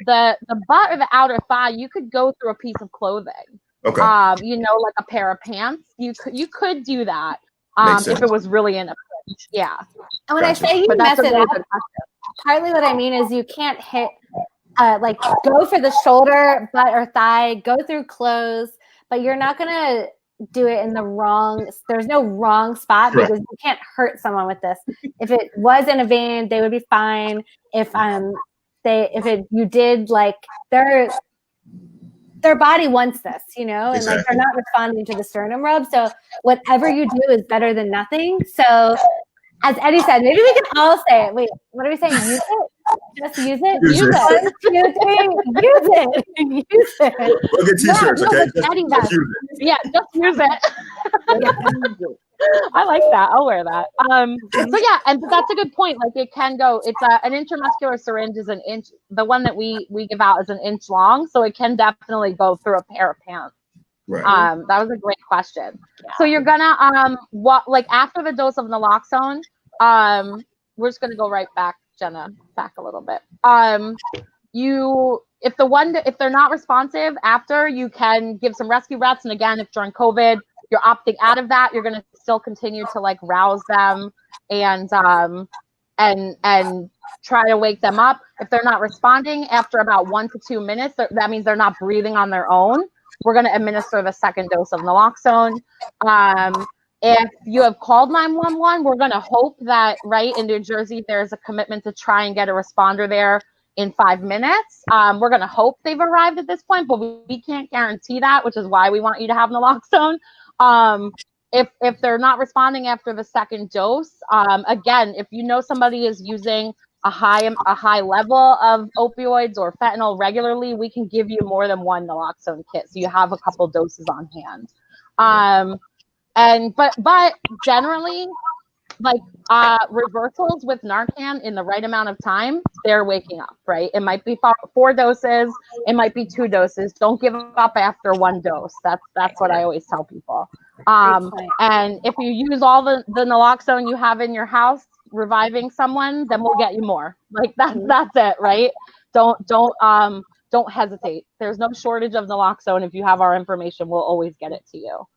Speaker 2: the butt or the outer thigh, you could go through a piece of clothing. Okay. Like a pair of pants. You could do that if it was really in a pinch. Yeah.
Speaker 1: And when I say you mess it up, partly what I mean is you can't hit. Like go for the shoulder, butt, or thigh, go through clothes, but you're not gonna do it in the wrong. There's no wrong spot because you can't hurt someone with this. If it was in a vein, they would be fine. You did like their body wants this, and like they're not responding to the sternum rub. So whatever you do is better than nothing. So as Eddie said, maybe we can all say it. Wait, what are we saying? Use it? Just use it? Use it. Use it. Use it.
Speaker 4: We'll get t-shirts, okay? Just use it.
Speaker 2: Yeah, just use it. I like that. I'll wear that. So yeah, and that's a good point. Like it can go, it's an intramuscular syringe is an inch. The one that we give out is an inch long. So it can definitely go through a pair of pants. Right. That was a great question. Yeah. So you're gonna after the dose of naloxone, we're just gonna go right back, Jenna, back a little bit. If they're not responsive after, you can give some rescue breaths. And again, if during COVID you're opting out of that, you're gonna still continue to like rouse them and try to wake them up. If they're not responding after about 1 to 2 minutes, that means they're not breathing on their own. We're going to administer the second dose of naloxone. If you have called 911, we're going to hope that in New Jersey, there's a commitment to try and get a responder there in 5 minutes. We're going to hope they've arrived at this point, but we can't guarantee that, which is why we want you to have naloxone. If they're not responding after the second dose, again, if you know somebody is using a high level of opioids or fentanyl regularly, we can give you more than 1 naloxone kit, so you have a couple doses on hand. But generally, like reversals with Narcan in the right amount of time, they're waking up, right? It might be 4 doses, it might be 2 doses. Don't give up after 1 dose. That's what I always tell people. And if you use all the naloxone you have in your house reviving someone, then we'll get you more. Like that's it, right? Don't hesitate. There's no shortage of naloxone. If you have our information, we'll always get it to you.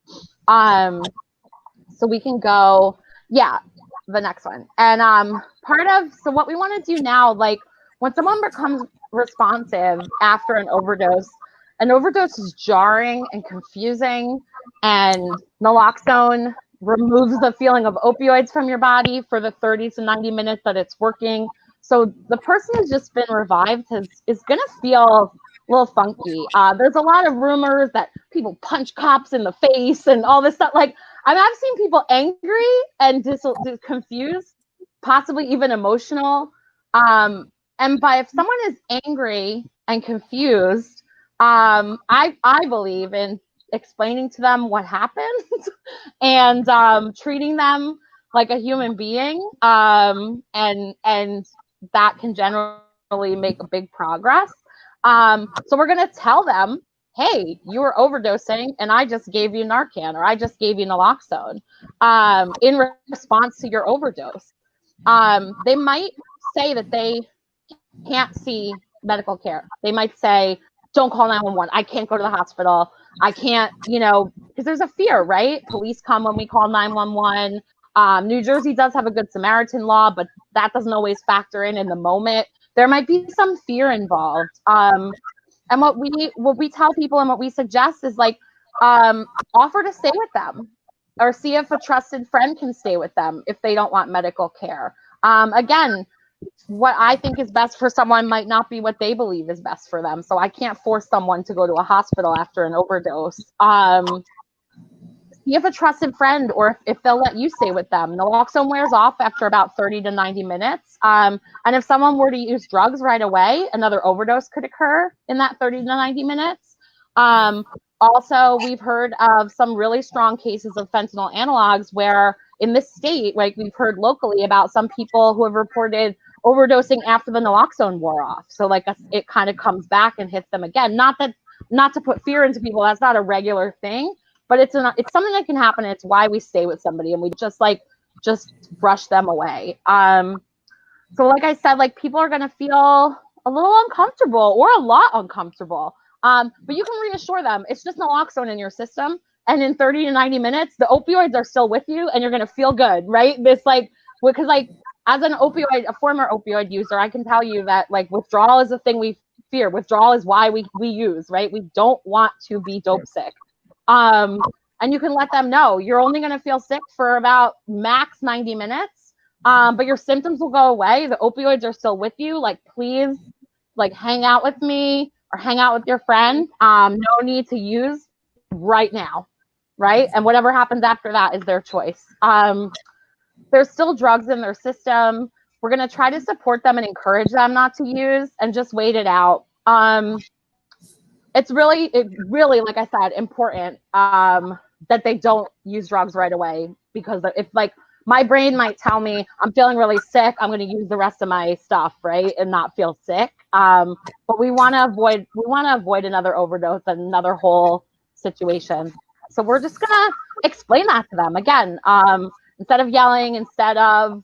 Speaker 2: So we can go, the next one. And so what we want to do now, like when someone becomes responsive after an overdose is jarring and confusing, and naloxone removes the feeling of opioids from your body for the 30 to 90 minutes that it's working. So the person who's just been revived is going to feel a little funky. There's a lot of rumors that people punch cops in the face and all this stuff. Like, I've seen people angry and confused, possibly even emotional. And if someone is angry and confused, I believe in explaining to them what happened and treating them like a human being. And that can generally make a big progress. So we're going to tell them, hey, you were overdosing and I just gave you Narcan or I just gave you Naloxone in response to your overdose. They might say that they can't see medical care. They might say, don't call 911. I can't go to the hospital. I can't, because there's a fear, right? Police come when we call 911. New Jersey does have a Good Samaritan law, but that doesn't always factor in the moment. There might be some fear involved. And what we tell people and what we suggest is like, offer to stay with them or see if a trusted friend can stay with them if they don't want medical care. Again, what I think is best for someone might not be what they believe is best for them. So I can't force someone to go to a hospital after an overdose. See if a trusted friend or if they'll let you stay with them. Naloxone wears off after about 30 to 90 minutes. And if someone were to use drugs right away, another overdose could occur in that 30 to 90 minutes. Also, we've heard of some really strong cases of fentanyl analogs where in this state, like we've heard locally about some people who have reported overdosing after the naloxone wore off. So like it kind of comes back and hits them again. Not to put fear into people, that's not a regular thing, but it's something that can happen. And it's why we stay with somebody and we just brush them away. So like I said, like people are going to feel a little uncomfortable or a lot uncomfortable. But you can reassure them it's just naloxone in your system. And in 30 to 90 minutes, the opioids are still with you and you're going to feel good, right? Because as a former opioid user, I can tell you that like withdrawal is a thing we fear. Withdrawal is why we use, right? We don't want to be dope sick. And you can let them know you're only going to feel sick for about max 90 minutes. But your symptoms will go away. The opioids are still with you. Like, please, like hang out with me or hang out with your friend. No need to use right now. Right. And whatever happens after that is their choice. There's still drugs in their system. We're going to try to support them and encourage them not to use and just wait it out. It's really, like I said, important that they don't use drugs right away, because if like my brain might tell me I'm feeling really sick, I'm going to use the rest of my stuff, right, and not feel sick. But we want to avoid another overdose and another whole situation. So we're just going to explain that to them again. Instead of yelling, instead of,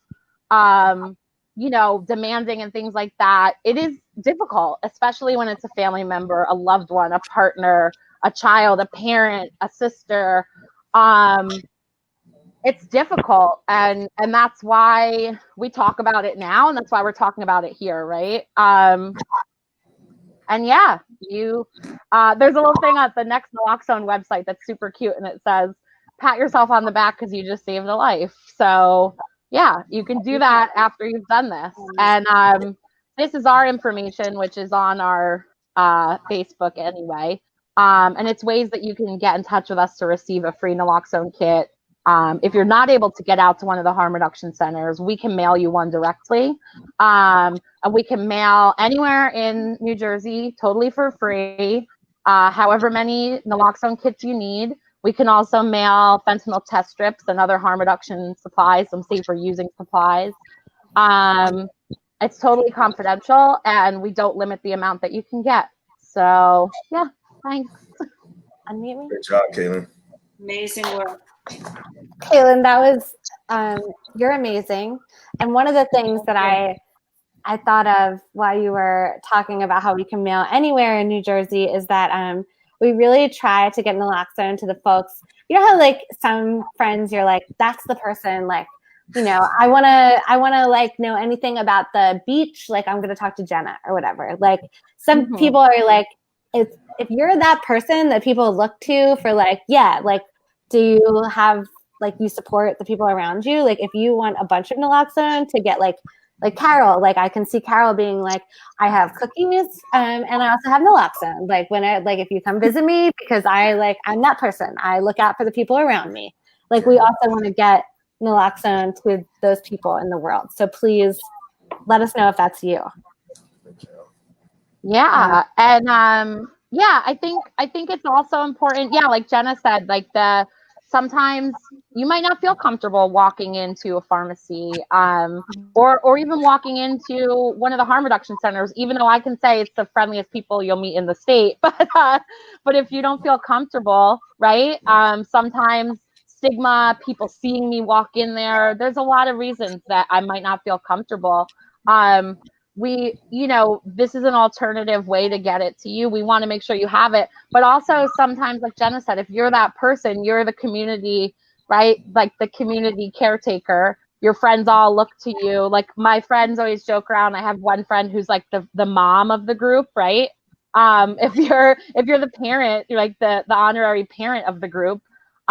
Speaker 2: demanding and things like that. It is difficult, especially when it's a family member, a loved one, a partner, a child, a parent, a sister. It's difficult. And that's why we talk about it now. And that's why we're talking about it here, right? And yeah, there's a little thing at the next Naloxone website that's super cute, and it says, pat yourself on the back because you just saved a life. So yeah, you can do that after you've done this. And this is our information, which is on our Facebook anyway. And it's ways that you can get in touch with us to receive a free Naloxone kit. If you're not able to get out to one of the harm reduction centers, we can mail you one directly. And we can mail anywhere in New Jersey totally for free, however many Naloxone kits you need. We can also mail fentanyl test strips and other harm reduction supplies, some safer using supplies. It's totally confidential, and we don't limit the amount that you can get. So yeah, thanks.
Speaker 1: Unmute me.
Speaker 4: Great job, Caitlin.
Speaker 3: Amazing work.
Speaker 1: Caitlin, that was you're amazing. And one of the things that I thought of while you were talking about how we can mail anywhere in New Jersey is that we really try to get naloxone to the folks. You know how like some friends you're like, that's the person, like, you know, I wanna like know anything about the beach, like I'm gonna talk to Jenna or whatever. Like some people are like, if you're that person that people look to for like, yeah, like do you have like you support the people around you? Like if you want a bunch of naloxone to get like Carol, like I can see Carol being like, I have cookies and I also have naloxone. Like when if you come visit me, because I'm that person. I look out for the people around me. Like we also want to get naloxone to those people in the world. So please let us know if that's you.
Speaker 2: Yeah. And yeah, I think it's also important. Yeah, like Jenna said, like sometimes you might not feel comfortable walking into a pharmacy, or even walking into one of the harm reduction centers, even though I can say it's the friendliest people you'll meet in the state. But if you don't feel comfortable, right? Sometimes stigma, people seeing me walk in there, there's a lot of reasons that I might not feel comfortable. This is an alternative way to get it to you. We want to make sure you have it. But also sometimes, like Jenna said, if you're that person, you're the community, right? Like the community caretaker, your friends all look to you. Like my friends always joke around. I have one friend who's like the mom of the group, right? If you're the parent, you're like the honorary parent of the group.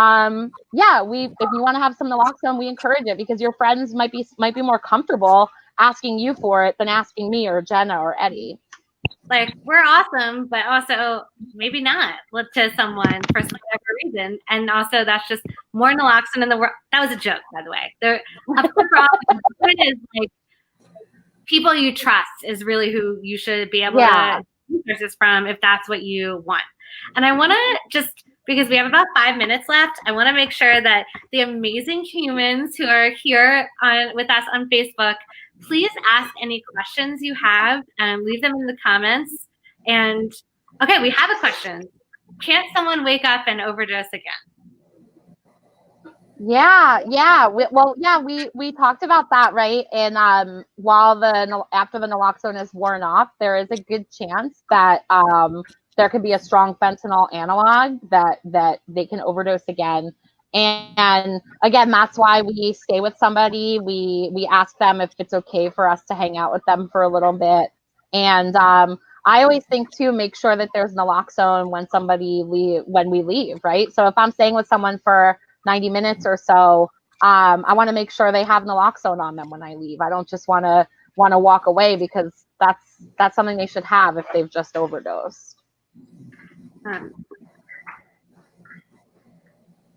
Speaker 2: If you want to have some naloxone, we encourage it, because your friends might be more comfortable asking you for it than asking me or Jenna or Eddie.
Speaker 1: Like we're awesome, but also maybe not to someone for some other reason. And also that's just more naloxone in the world. That was a joke, by the way. The point is like people you trust is really who you should be able to use this from if that's what you want. And I want to just, because we have about 5 minutes left, I want to make sure that the amazing humans who are here with us on Facebook, please ask any questions you have and leave them in the comments. And okay, we have a question. Can't someone wake up and overdose again? We talked about that, right? And after the naloxone is worn off, there is a good chance that there could be a strong fentanyl analog that they can overdose again. And again, that's why we stay with somebody. We ask them if it's okay for us to hang out with them for a little bit. And I always think too, make sure that there's naloxone when we leave, right? So if I'm staying with someone for 90 minutes or so, I want to make sure they have naloxone on them when I leave. I don't just want to walk away, because that's something they should have if they've just overdosed.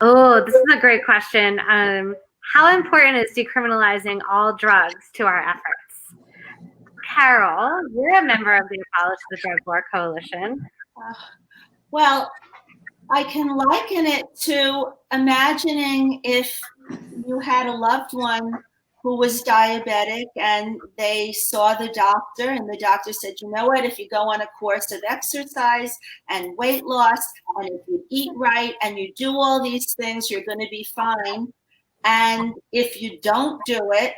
Speaker 1: This is a great question. How important is decriminalizing all drugs to our efforts? Carol, you're a member of the Abolish the Drug War Coalition.
Speaker 3: Well, I can liken it to imagining if you had a loved one who was diabetic and they saw the doctor, and the doctor said, you know what, if you go on a course of exercise and weight loss, and if you eat right and you do all these things, you're going to be fine. And if you don't do it,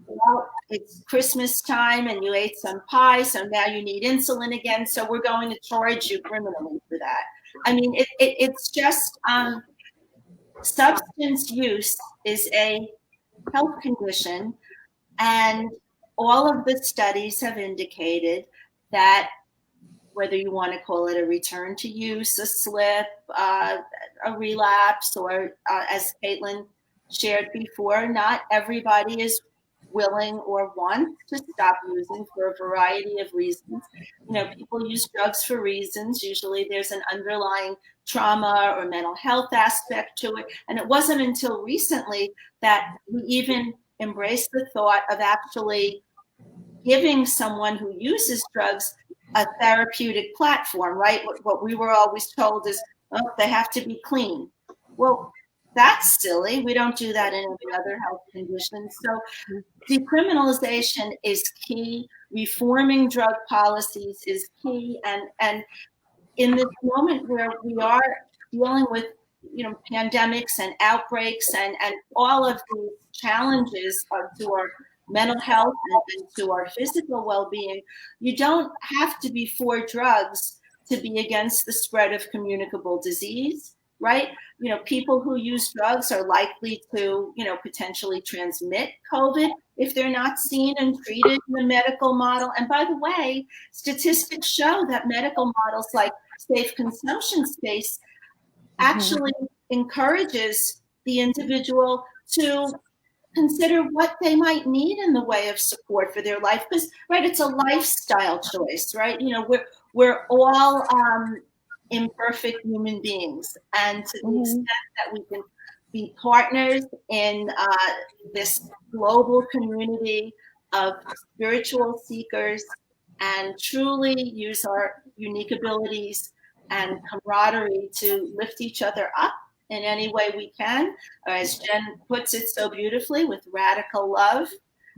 Speaker 3: well, it's Christmas time and you ate some pie, so now you need insulin again, so we're going to charge you criminally for that. I mean, it's just substance use is a health condition, and all of the studies have indicated that whether you want to call it a return to use, a slip, a relapse, or as Caitlin shared before, not everybody is willing or want to stop using for a variety of reasons. You know, people use drugs for reasons. Usually there's an underlying trauma or mental health aspect to it. And it wasn't until recently that we even embraced the thought of actually giving someone who uses drugs a therapeutic platform, right? What we were always told is, oh, they have to be clean. Well, that's silly. We don't do that in any other health condition. So decriminalization is key. Reforming drug policies is key. And in this moment where we are dealing with, pandemics and outbreaks and all of these challenges to our mental health and to our physical well-being, you don't have to be for drugs to be against the spread of communicable disease, right? People who use drugs are likely to, potentially transmit COVID if they're not seen and treated in the medical model. And by the way, statistics show that medical models like safe consumption space actually encourages the individual to consider what they might need in the way of support for their life, because it's a lifestyle choice, right? We're all imperfect human beings, and to the extent that we can be partners in this global community of spiritual seekers and truly use our unique abilities and camaraderie to lift each other up in any way we can, or as Jen puts it so beautifully, with radical love.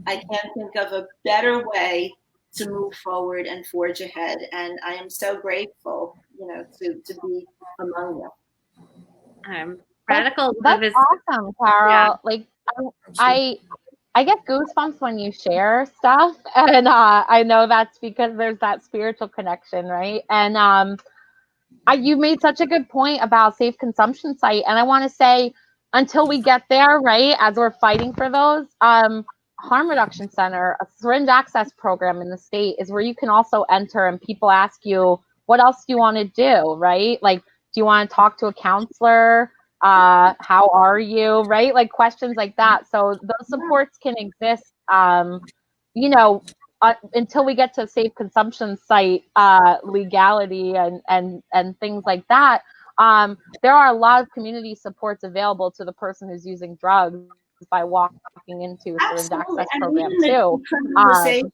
Speaker 3: I can't think of a better way to move forward and forge ahead. And I am so grateful, to be among you.
Speaker 1: Radical
Speaker 2: That's
Speaker 1: love is
Speaker 2: awesome, Carol.
Speaker 1: Yeah.
Speaker 2: I get goosebumps when you share stuff, and I know that's because there's that spiritual connection, right? And you made such a good point about safe consumption site, and I want to say, until we get there, right, as we're fighting for those, harm reduction center, a syringe access program in the state is where you can also enter, and people ask you, what else do you want to do, right? Like, do you want to talk to a counselor? How are you, right? Like questions like that. So those supports can exist, until we get to safe consumption site legality and things like that. There are a lot of community supports available to the person who's using drugs by walking into a syringe access program too.
Speaker 3: The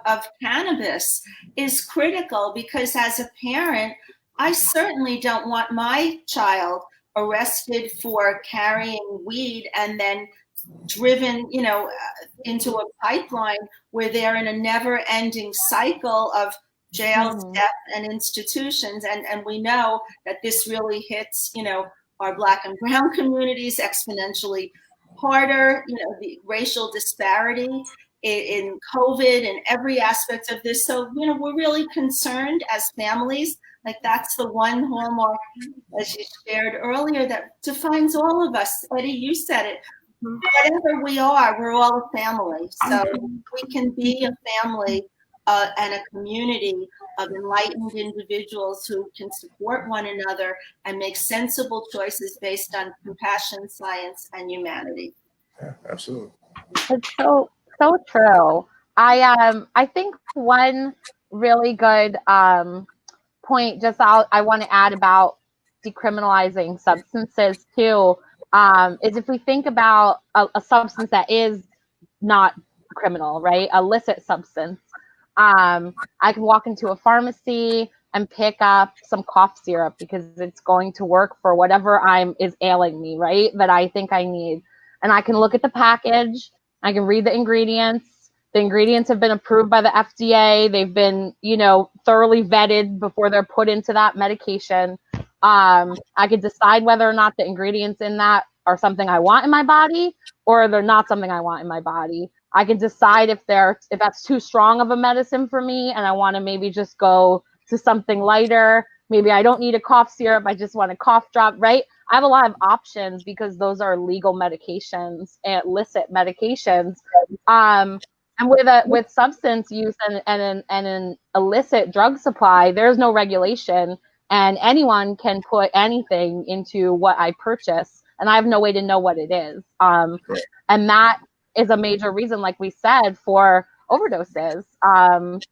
Speaker 3: of cannabis is critical, because as a parent, I certainly don't want my child arrested for carrying weed and then driven, into a pipeline where they're in a never-ending cycle of jails, death, and institutions. And we know that this really hits, our Black and Brown communities exponentially harder. The racial disparity in COVID and every aspect of this. So, we're really concerned as families. Like, that's the one hallmark, as you shared earlier, that defines all of us. Eddie, you said it. Whatever we are, we're all a family. So we can be a family and a community of enlightened individuals who can support one another and make sensible choices based on compassion, science, and humanity.
Speaker 4: Yeah, absolutely.
Speaker 2: It's so true. I think one really good point I want to add about decriminalizing substances too, is if we think about a substance that is not criminal, right? Illicit substance. I can walk into a pharmacy and pick up some cough syrup because it's going to work for whatever is ailing me, right? That I think I need. And I can look at the package. I can read the ingredients. The ingredients have been approved by the FDA. They've been, thoroughly vetted before they're put into that medication. I could decide whether or not the ingredients in that are something I want in my body, or they're not something I want in my body. I can decide if that's too strong of a medicine for me, and I want to maybe just go to something lighter. Maybe I don't need a cough syrup. I just want a cough drop, right? I have a lot of options because those are legal medications, illicit medications. And with substance use and an illicit drug supply, there's no regulation, and anyone can put anything into what I purchase, and I have no way to know what it is. And that is a major reason, like we said, for overdoses.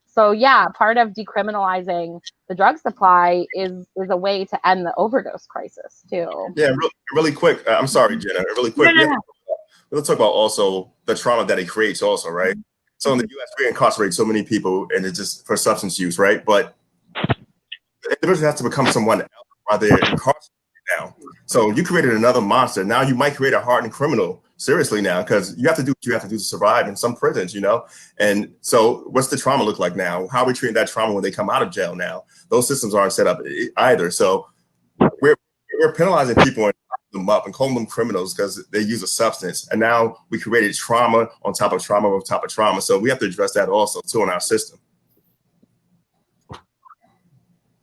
Speaker 2: So yeah, part of decriminalizing the drug supply is a way to end the overdose crisis too.
Speaker 4: Yeah, really quick. I'm sorry, Jenna. Really quick. Let's talk about also the trauma that it creates also, right? So in the U.S., we incarcerate so many people, and it's just for substance use, right? But the individual has to become someone else while they're incarcerated. now. So you created another monster. Now you might create a hardened criminal seriously now, because you have to do what you have to do to survive in some prisons, you know? And so what's the trauma look like now? How are we treating that trauma when they come out of jail now? Those systems aren't set up either. So we're penalizing people and them up and calling them criminals because they use a substance. And now we created trauma on top of trauma on top of trauma. So we have to address that also too in our system.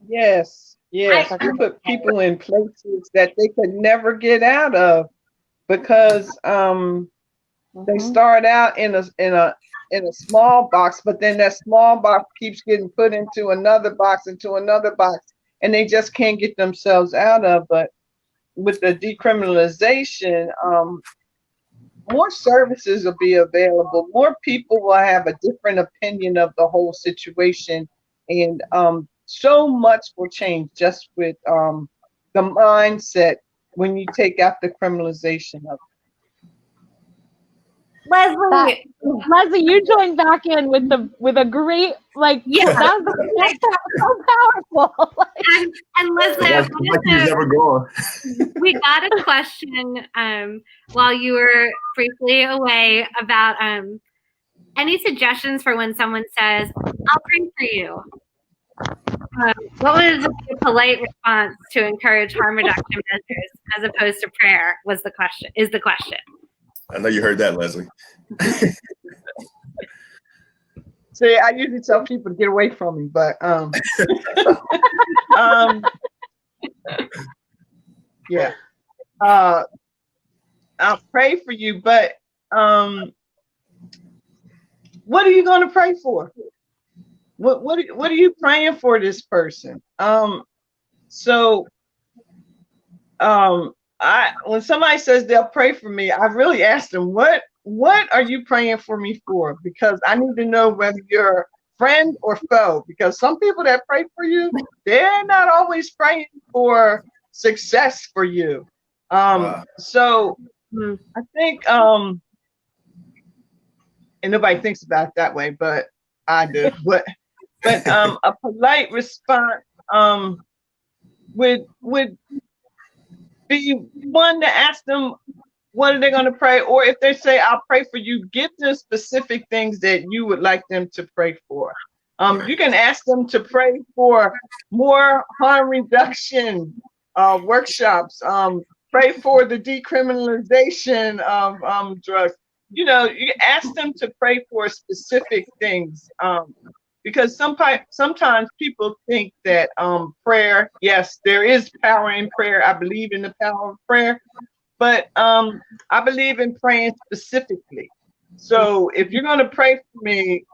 Speaker 5: Yes, yes. We put people in places that they could never get out of because they start out in a small box, but then that small box keeps getting put into another box, and they just can't get themselves out of. But with the decriminalization, more services will be available. More people will have a different opinion of the whole situation, and so much will change just with the mindset when you take out the criminalization of it.
Speaker 2: Leslie, you joined back in with a great that was so powerful.
Speaker 1: and Leslie, we got a question while you were briefly away about any suggestions for when someone says, "I'll pray for you." What was a polite response to encourage harm reduction measures as opposed to prayer? Is the question.
Speaker 4: I know you heard that, Leslie.
Speaker 5: See, I usually tell people to get away from me, but yeah. I'll pray for you, but what are you going to pray for? What are you praying for this person? When somebody says they'll pray for me, I really ask them, what are you praying for me for? Because I need to know whether you're friend or foe, because some people that pray for you, they're not always praying for success for you. So I think, and nobody thinks about it that way, but I do. But a polite response would be one to ask them what are they going to pray, or if they say I'll pray for you, give them specific things that you would like them to pray for. You can ask them to pray for more harm reduction workshops, pray for the decriminalization of drugs. You know, you ask them to pray for specific things, because sometimes people think that prayer, yes, there is power in prayer. I believe in the power of prayer, but I believe in praying specifically. So if you're going to pray for me,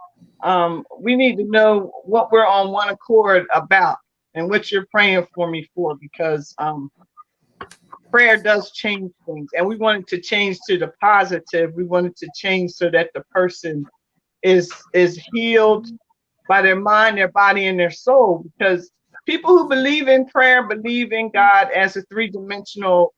Speaker 5: we need to know what we're on one accord about and what you're praying for me for, because prayer does change things, and we want it to change to the positive. We want it to change so that the person is healed by their mind, their body, and their soul, because people who believe in prayer believe in God as a three-dimensional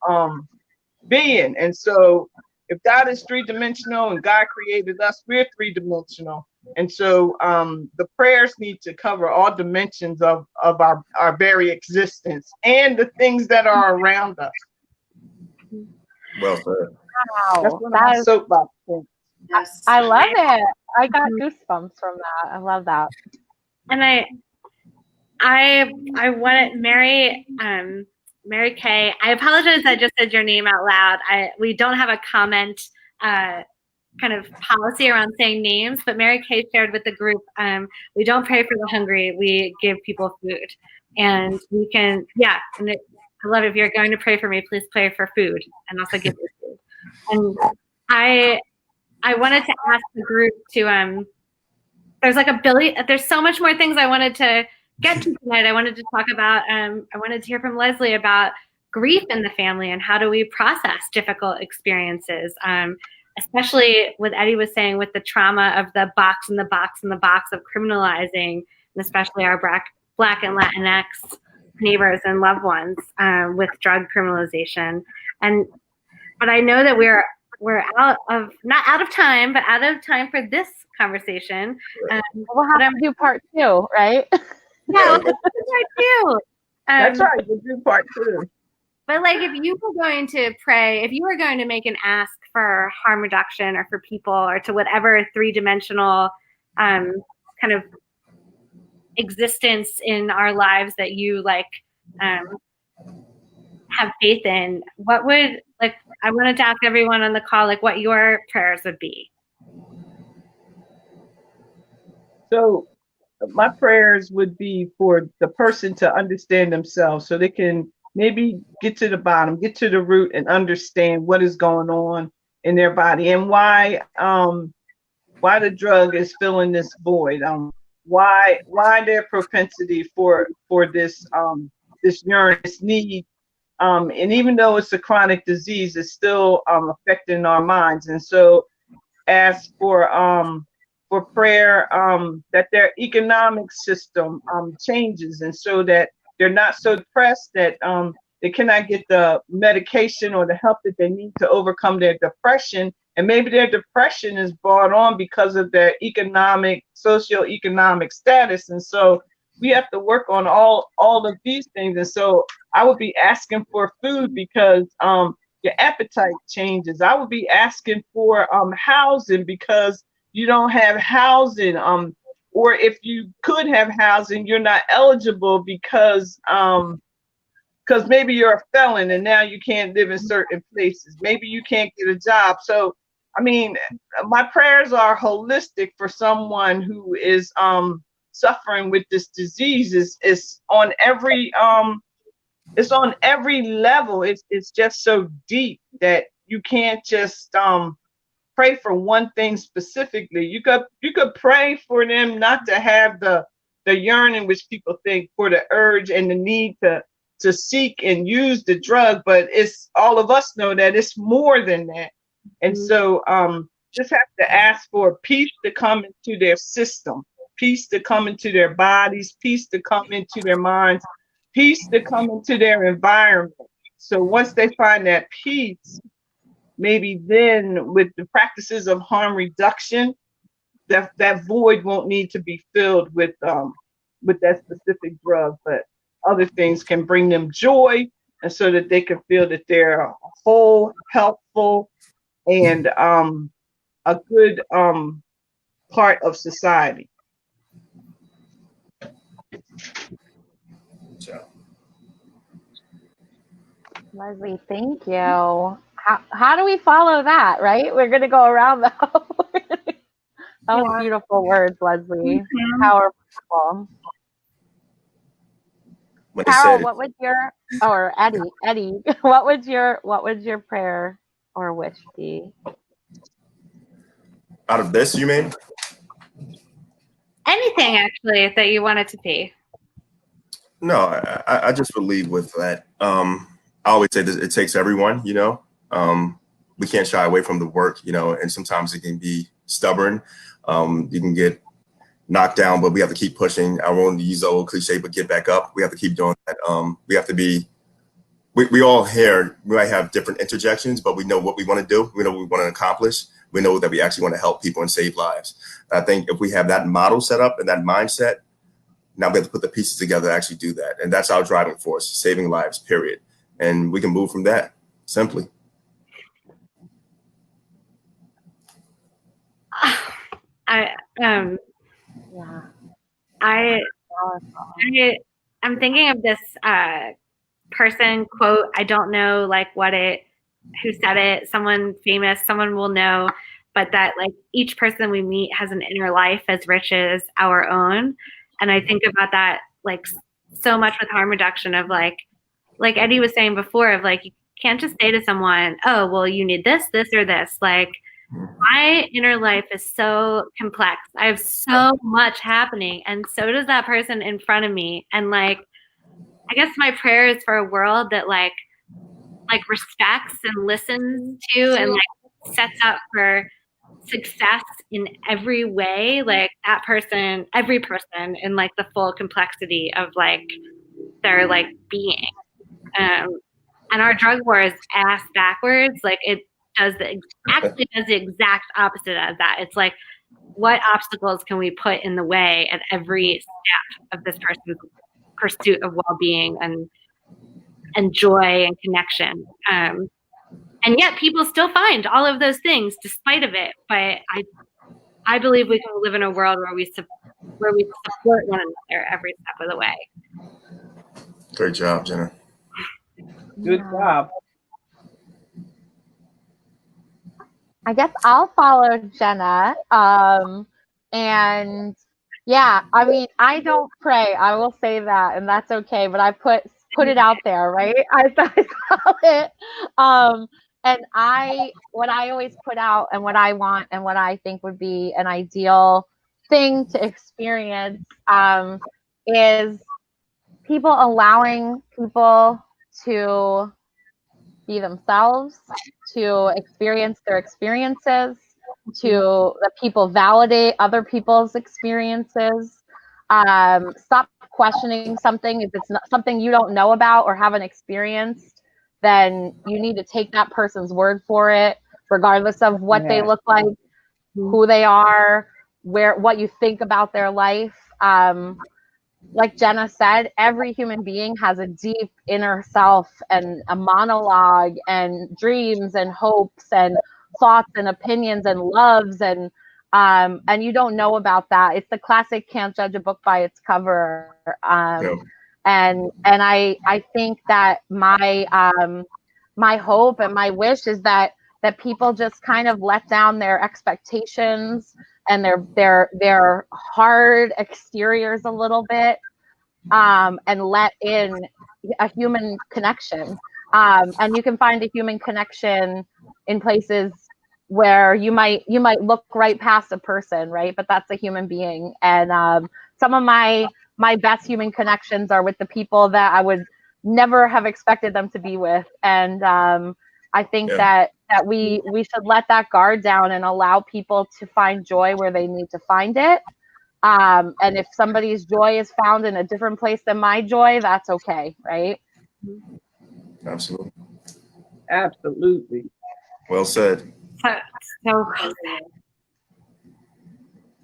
Speaker 5: being. And so if God is three-dimensional and God created us, we're three-dimensional. And so the prayers need to cover all dimensions of our very existence and the things that are around us.
Speaker 4: Well said.
Speaker 2: Wow.
Speaker 5: That's one of my soapbox things.
Speaker 1: Yes.
Speaker 2: I love it. I got goosebumps from that. I love that.
Speaker 1: And I wanted Mary Kay. I apologize. I just said your name out loud. We don't have a comment kind of policy around saying names, but Mary Kay shared with the group, we don't pray for the hungry. We give people food, and we can, yeah. And I love it. If you're going to pray for me, please pray for food and also give me food. And I wanted to ask the group to, there's so much more things I wanted to get to tonight. I wanted to talk about, I wanted to hear from Leslie about grief in the family and how do we process difficult experiences, especially what Eddie was saying with the trauma of the box and the box and the box of criminalizing, and especially our Black and Latinx neighbors and loved ones with drug criminalization. But I know that we're not out of time, but out of time for this conversation.
Speaker 2: We'll have to do part 2, right?
Speaker 1: Yeah, we'll have to do part 2.
Speaker 5: That's right, we'll do part 2.
Speaker 1: But like, if you were going to pray, if you were going to make an ask for harm reduction or for people or to whatever three-dimensional kind of existence in our lives that you like have faith in, what would, like, I wanted to ask everyone on the call, like, what your prayers would be.
Speaker 5: So my prayers would be for the person to understand themselves so they can maybe get to the bottom, get to the root and understand what is going on in their body and why the drug is filling this void. Why their propensity for this this yearn, this need. And even though it's a chronic disease, it's still affecting our minds. And so ask for prayer that their economic system changes, and so that they're not so depressed that they cannot get the medication or the help that they need to overcome their depression. And maybe their depression is brought on because of their socioeconomic status. And so we have to work on all of these things. And so I would be asking for food because your appetite changes. I would be asking for housing because you don't have housing. Or if you could have housing, you're not eligible because maybe you're a felon and now you can't live in certain places. Maybe you can't get a job. So, I mean, my prayers are holistic for someone who is suffering with this disease. Is on every it's on every level. It's just so deep that you can't just pray for one thing specifically. You could pray for them not to have the yearning, which people think, for the urge and the need to seek and use the drug, but it's all of us know that it's more than that. And so just have to ask for peace to come into their system, peace to come into their bodies, peace to come into their minds, peace to come into their environment. So once they find that peace, maybe then with the practices of harm reduction, that void won't need to be filled with that specific drug, but other things can bring them joy, and so that they can feel that they're whole, helpful, and a good part of society.
Speaker 2: Leslie, thank you. How do we follow that, right? We're going to go around the That was beautiful words, Leslie.
Speaker 1: Mm-hmm.
Speaker 2: Powerful. Carol, what would your, or Eddie, what would your prayer or wish be?
Speaker 4: Out of this, you mean?
Speaker 1: Anything, actually, that you want it to be.
Speaker 4: No, I just believe with that. I always say this, it takes everyone, you know. We can't shy away from the work, you know, and sometimes it can be stubborn. You can get knocked down, but we have to keep pushing. I won't use the old cliche, but get back up. We have to keep doing that. We have to be, we all here, we might have different interjections, but we know what we want to do. We know what we want to accomplish. We know that we actually want to help people and save lives. I think if we have that model set up and that mindset, now we have to put the pieces together to actually do that. And that's our driving force, saving lives, period. And we can move from that, simply.
Speaker 1: I'm thinking of this person quote. I don't know who said it, someone famous, someone will know, but that like each person we meet has an inner life as rich as our own. And I think about that like so much with harm reduction of like Eddie was saying before, of like, you can't just say to someone, oh, well, you need this, this, or this. Like, my inner life is so complex. I have so much happening, and so does that person in front of me. And like, I guess my prayer is for a world that like respects and listens to and like sets up for success in every way. Like that person, every person in like the full complexity of like their like being. And our drug war is ass backwards. Like it does the exact opposite of that. It's like, what obstacles can we put in the way at every step of this person's pursuit of well-being? and joy and connection. And yet people still find all of those things despite of it. But I believe we can live in a world where we support one another every step of the way.
Speaker 4: Great job, Jenna.
Speaker 5: Good job.
Speaker 2: I guess I'll follow Jenna. And yeah, I mean, I don't pray. I will say that, and that's okay. But I put it out there, right? I saw it. And what I always put out, and what I want, and what I think would be an ideal thing to experience, is people allowing people to be themselves, to experience their experiences, to let people validate other people's experiences. Stop questioning something. If it's not something you don't know about or haven't experienced, then you need to take that person's word for it, regardless of what they look like, who they are, what you think about their life. Like Jenna said, every human being has a deep inner self and a monologue and dreams and hopes and thoughts and opinions and loves, and you don't know about that. It's the classic can't judge a book by its cover. And I think that my hope and my wish is that people just kind of let down their expectations and their hard exteriors a little bit, and let in a human connection. And you can find a human connection in places where you might look right past a person, right? But that's a human being. And some of my best human connections are with the people that I would never have expected them to be with. And I think that we should let that guard down and allow people to find joy where they need to find it. And if somebody's joy is found in a different place than my joy, that's okay, right?
Speaker 4: Absolutely.
Speaker 5: Absolutely.
Speaker 4: Well said.
Speaker 1: So well said. I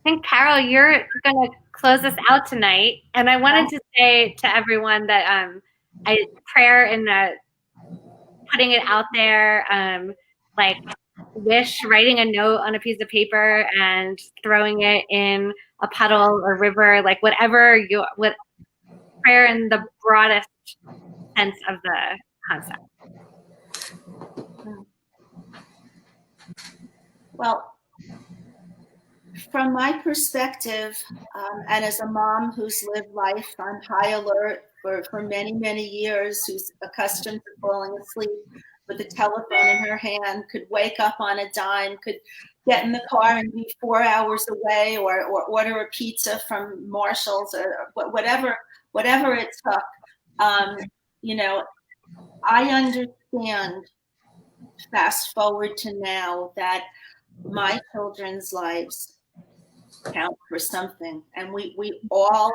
Speaker 1: think, Carol, you're going to close us out tonight. And I wanted to say to everyone that prayer in the putting it out there, like writing a note on a piece of paper and throwing it in a puddle or river, like what prayer in the broadest sense of the concept.
Speaker 3: Well, from my perspective, and as a mom who's lived life on high alert for many, many years, who's accustomed to falling asleep with a telephone in her hand, could wake up on a dime, could get in the car and be 4 hours away, or order a pizza from Marshall's, or whatever it took. I understand, fast forward to now, that my children's lives count for something, and we all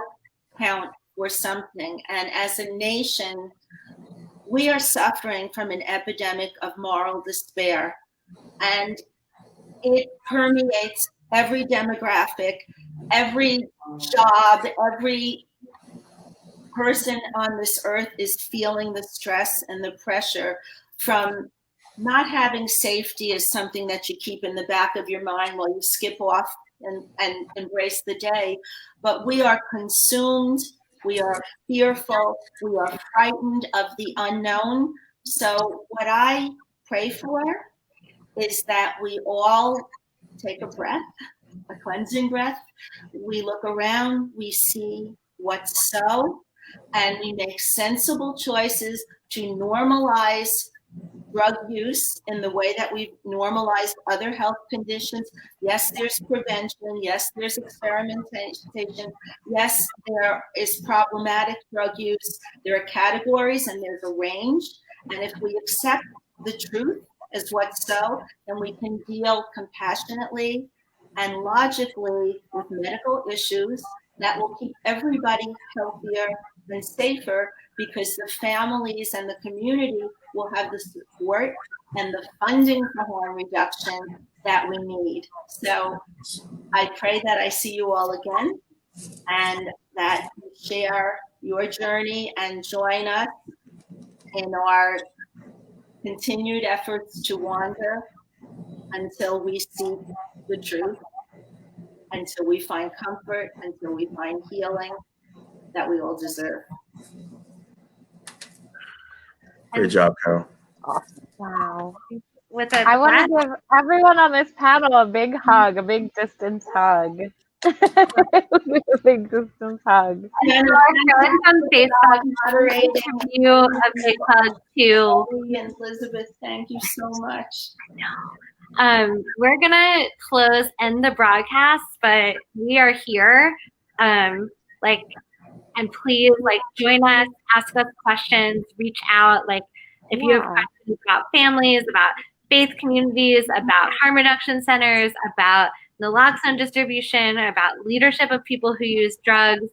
Speaker 3: count for something. And as a nation, we are suffering from an epidemic of moral despair, and it permeates every demographic, every job, every person on this earth is feeling the stress and the pressure from not having safety as something that you keep in the back of your mind while you skip off and embrace the day. But we are consumed, we are fearful, we are frightened of the unknown. So what I pray for is that we all take a breath, a cleansing breath. We look around, we see what's so, and we make sensible choices to normalize drug use in the way that we've normalized other health conditions. Yes, there's prevention. Yes, there's experimentation. Yes, there is problematic drug use. There are categories and there's a range. And if we accept the truth as what's so, then we can deal compassionately and logically with medical issues that will keep everybody healthier and safer, because the families and the community will have the support and the funding for harm reduction that we need. So I pray that I see you all again, and that you share your journey and join us in our continued efforts to wander until we seek the truth, until we find comfort, until we find healing that we all deserve.
Speaker 4: Great job, Carol.
Speaker 2: Awesome. Wow.
Speaker 1: With
Speaker 2: I want to give everyone on this panel a big hug, a big distance hug. A big distance hug.
Speaker 1: And on Facebook,
Speaker 3: Moderating.
Speaker 1: give you a big hug too.
Speaker 3: And Elizabeth, thank you so much.
Speaker 1: We're gonna end the broadcast, but we are here. And please join us, ask us questions, reach out. If you have questions about families, about faith communities, about harm reduction centers, about naloxone distribution, about leadership of people who use drugs,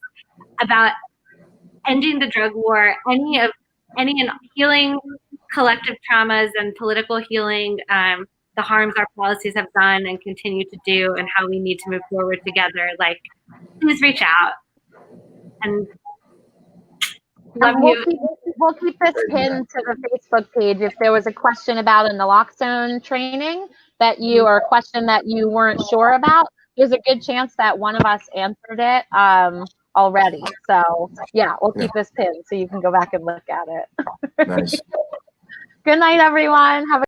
Speaker 1: about ending the drug war, any healing collective traumas and political healing, the harms our policies have done and continue to do, and how we need to move forward together. Please reach out. And
Speaker 2: we'll keep this pinned to the Facebook page. If there was a question about a naloxone training or a question that you weren't sure about, there's a good chance that one of us answered it already. So yeah, we'll keep this pinned so you can go back and look at it.
Speaker 4: Nice.
Speaker 2: Good night, everyone. Have a